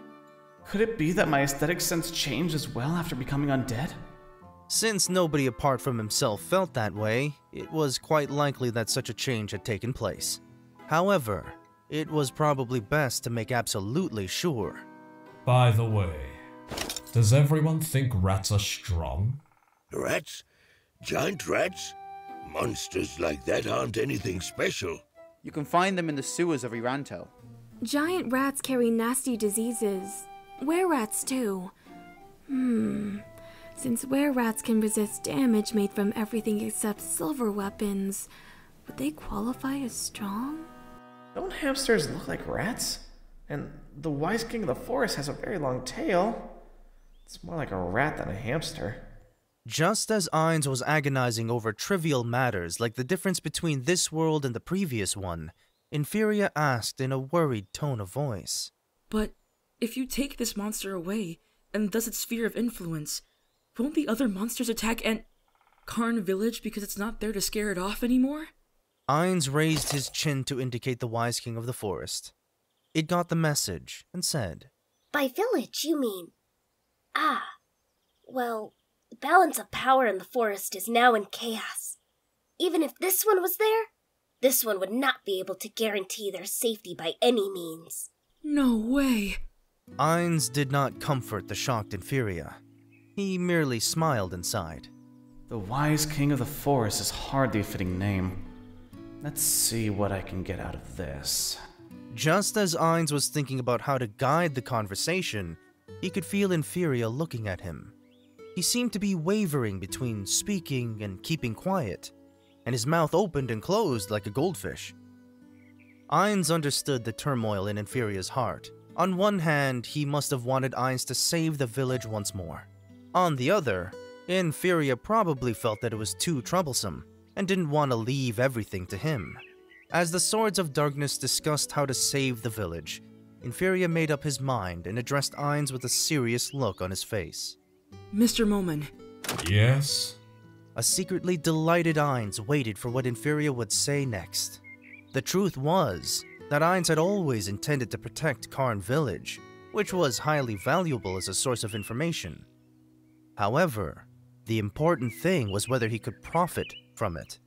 Could it be that my aesthetic sense changed as well after becoming undead? Since nobody apart from himself felt that way, it was quite likely that such a change had taken place. However, it was probably best to make absolutely sure. By the way, does everyone think rats are strong? Rats? Giant rats? Monsters like that aren't anything special. You can find them in the sewers of Irantel. Giant rats carry nasty diseases. Were-rats too. Since were-rats can resist damage made from everything except silver weapons, would they qualify as strong? Don't hamsters look like rats? And the wise king of the forest has a very long tail. It's more like a rat than a hamster. Just as Ainz was agonizing over trivial matters like the difference between this world and the previous one, Nfirea asked in a worried tone of voice. But if you take this monster away, and thus its sphere of influence, won't the other monsters attack Carne Village because it's not there to scare it off anymore? Ainz raised his chin to indicate the wise king of the forest. It got the message and said, By village, you mean? Ah, well, the balance of power in the forest is now in chaos. Even if this one was there, this one would not be able to guarantee their safety by any means. No way. Ainz did not comfort the shocked Nfirea. He merely smiled inside. The wise king of the forest is hardly a fitting name. Let's see what I can get out of this. Just as Ainz was thinking about how to guide the conversation, he could feel Nfirea looking at him. He seemed to be wavering between speaking and keeping quiet, and his mouth opened and closed like a goldfish. Ainz understood the turmoil in Nfirea's heart. On one hand, he must have wanted Ainz to save the village once more. On the other, Nfirea probably felt that it was too troublesome, and didn't want to leave everything to him. As the Swords of Darkness discussed how to save the village, Nfirea made up his mind and addressed Ainz with a serious look on his face. Mr. Momon. Yes? A secretly delighted Ainz waited for what Nfirea would say next. The truth was that Ainz had always intended to protect Carne Village, which was highly valuable as a source of information. However, the important thing was whether he could profit from it.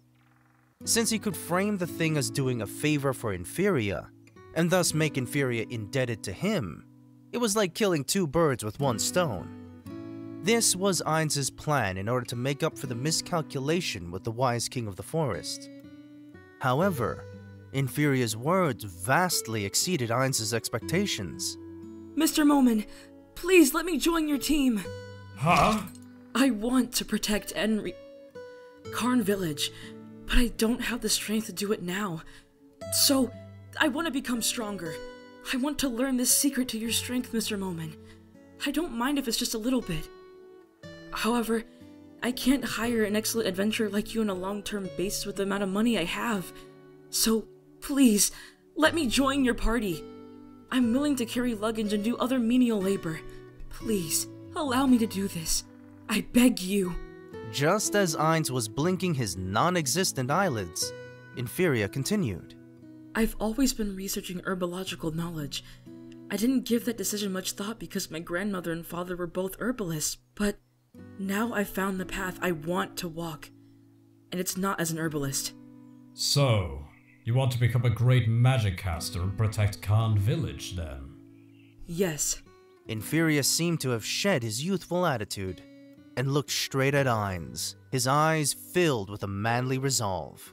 Since he could frame the thing as doing a favor for Nfirea, and thus make Nfirea indebted to him, it was like killing two birds with one stone. This was Ainz's plan in order to make up for the miscalculation with the wise king of the forest. However, Nfirea's words vastly exceeded Ainz's expectations. Mr. Momon, please let me join your team. Huh? I want to protect Carne Village, but I don't have the strength to do it now. So, I want to become stronger. I want to learn this secret to your strength, Mr. Momon. I don't mind if it's just a little bit. However, I can't hire an excellent adventurer like you on a long-term basis with the amount of money I have. So, please, let me join your party. I'm willing to carry luggage and do other menial labor. Please, allow me to do this. I beg you. Just as Ainz was blinking his non-existent eyelids, Nfirea continued. I've always been researching herbological knowledge. I didn't give that decision much thought because my grandmother and father were both herbalists, but now I've found the path I want to walk, and it's not as an herbalist. So, you want to become a great magic caster and protect Carne Village, then? Yes. Nfirea seemed to have shed his youthful attitude and looked straight at Ainz, his eyes filled with a manly resolve.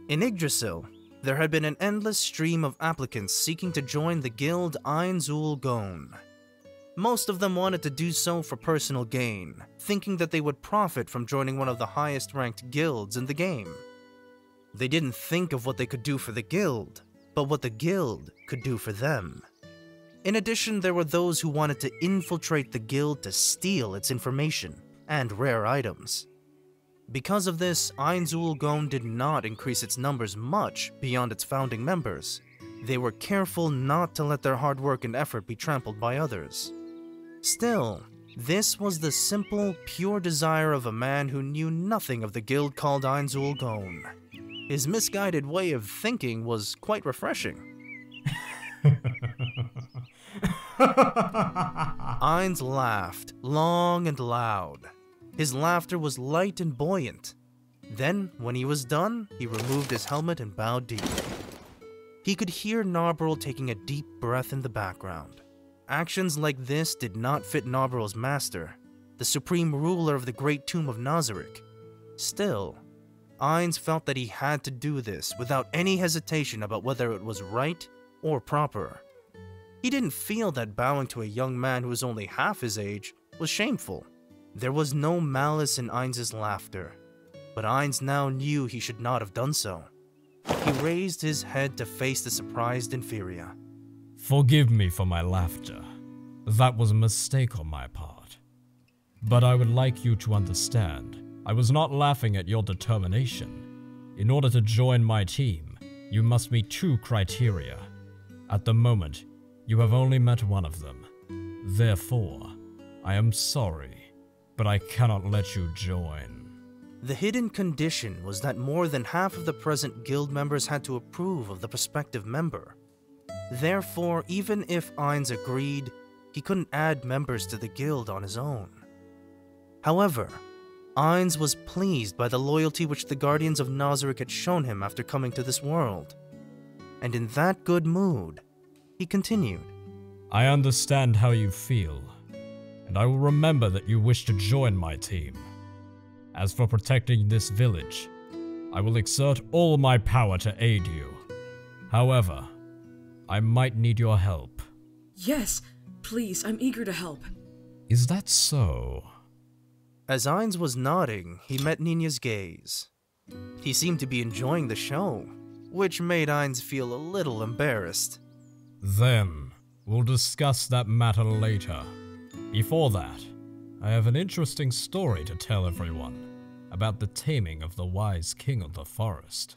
In Yggdrasil, there had been an endless stream of applicants seeking to join the guild Ainz Ooal Gown. Most of them wanted to do so for personal gain, thinking that they would profit from joining one of the highest-ranked guilds in the game. They didn't think of what they could do for the guild, but what the guild could do for them. In addition, there were those who wanted to infiltrate the guild to steal its information and rare items. Because of this, Ainz Ooal Gown did not increase its numbers much beyond its founding members. They were careful not to let their hard work and effort be trampled by others. Still, this was the simple, pure desire of a man who knew nothing of the guild called Ainz Ooal Gown. His misguided way of thinking was quite refreshing. Ainz laughed, long and loud. His laughter was light and buoyant. Then, when he was done, he removed his helmet and bowed deeply. He could hear Narbril taking a deep breath in the background. Actions like this did not fit Narbril's master, the supreme ruler of the great tomb of Nazarick. Still, Ainz felt that he had to do this without any hesitation about whether it was right or proper. He didn't feel that bowing to a young man who was only half his age was shameful. There was no malice in Ainz's laughter, but Ainz now knew he should not have done so. He raised his head to face the surprised Nfirea. Forgive me for my laughter. That was a mistake on my part. But I would like you to understand, I was not laughing at your determination. In order to join my team, you must meet 2 criteria. At the moment, you have only met one of them. Therefore, I am sorry, but I cannot let you join. The hidden condition was that more than half of the present guild members had to approve of the prospective member. Therefore, even if Ainz agreed, he couldn't add members to the guild on his own. However, Ainz was pleased by the loyalty which the Guardians of Nazarick had shown him after coming to this world. And in that good mood, he continued. I understand how you feel, and I will remember that you wish to join my team. As for protecting this village, I will exert all my power to aid you. However, I might need your help. Yes, please, I'm eager to help. Is that so? As Ainz was nodding, he met Nina's gaze. He seemed to be enjoying the show, which made Ainz feel a little embarrassed. Then, we'll discuss that matter later. Before that, I have an interesting story to tell everyone about the taming of the wise king of the forest.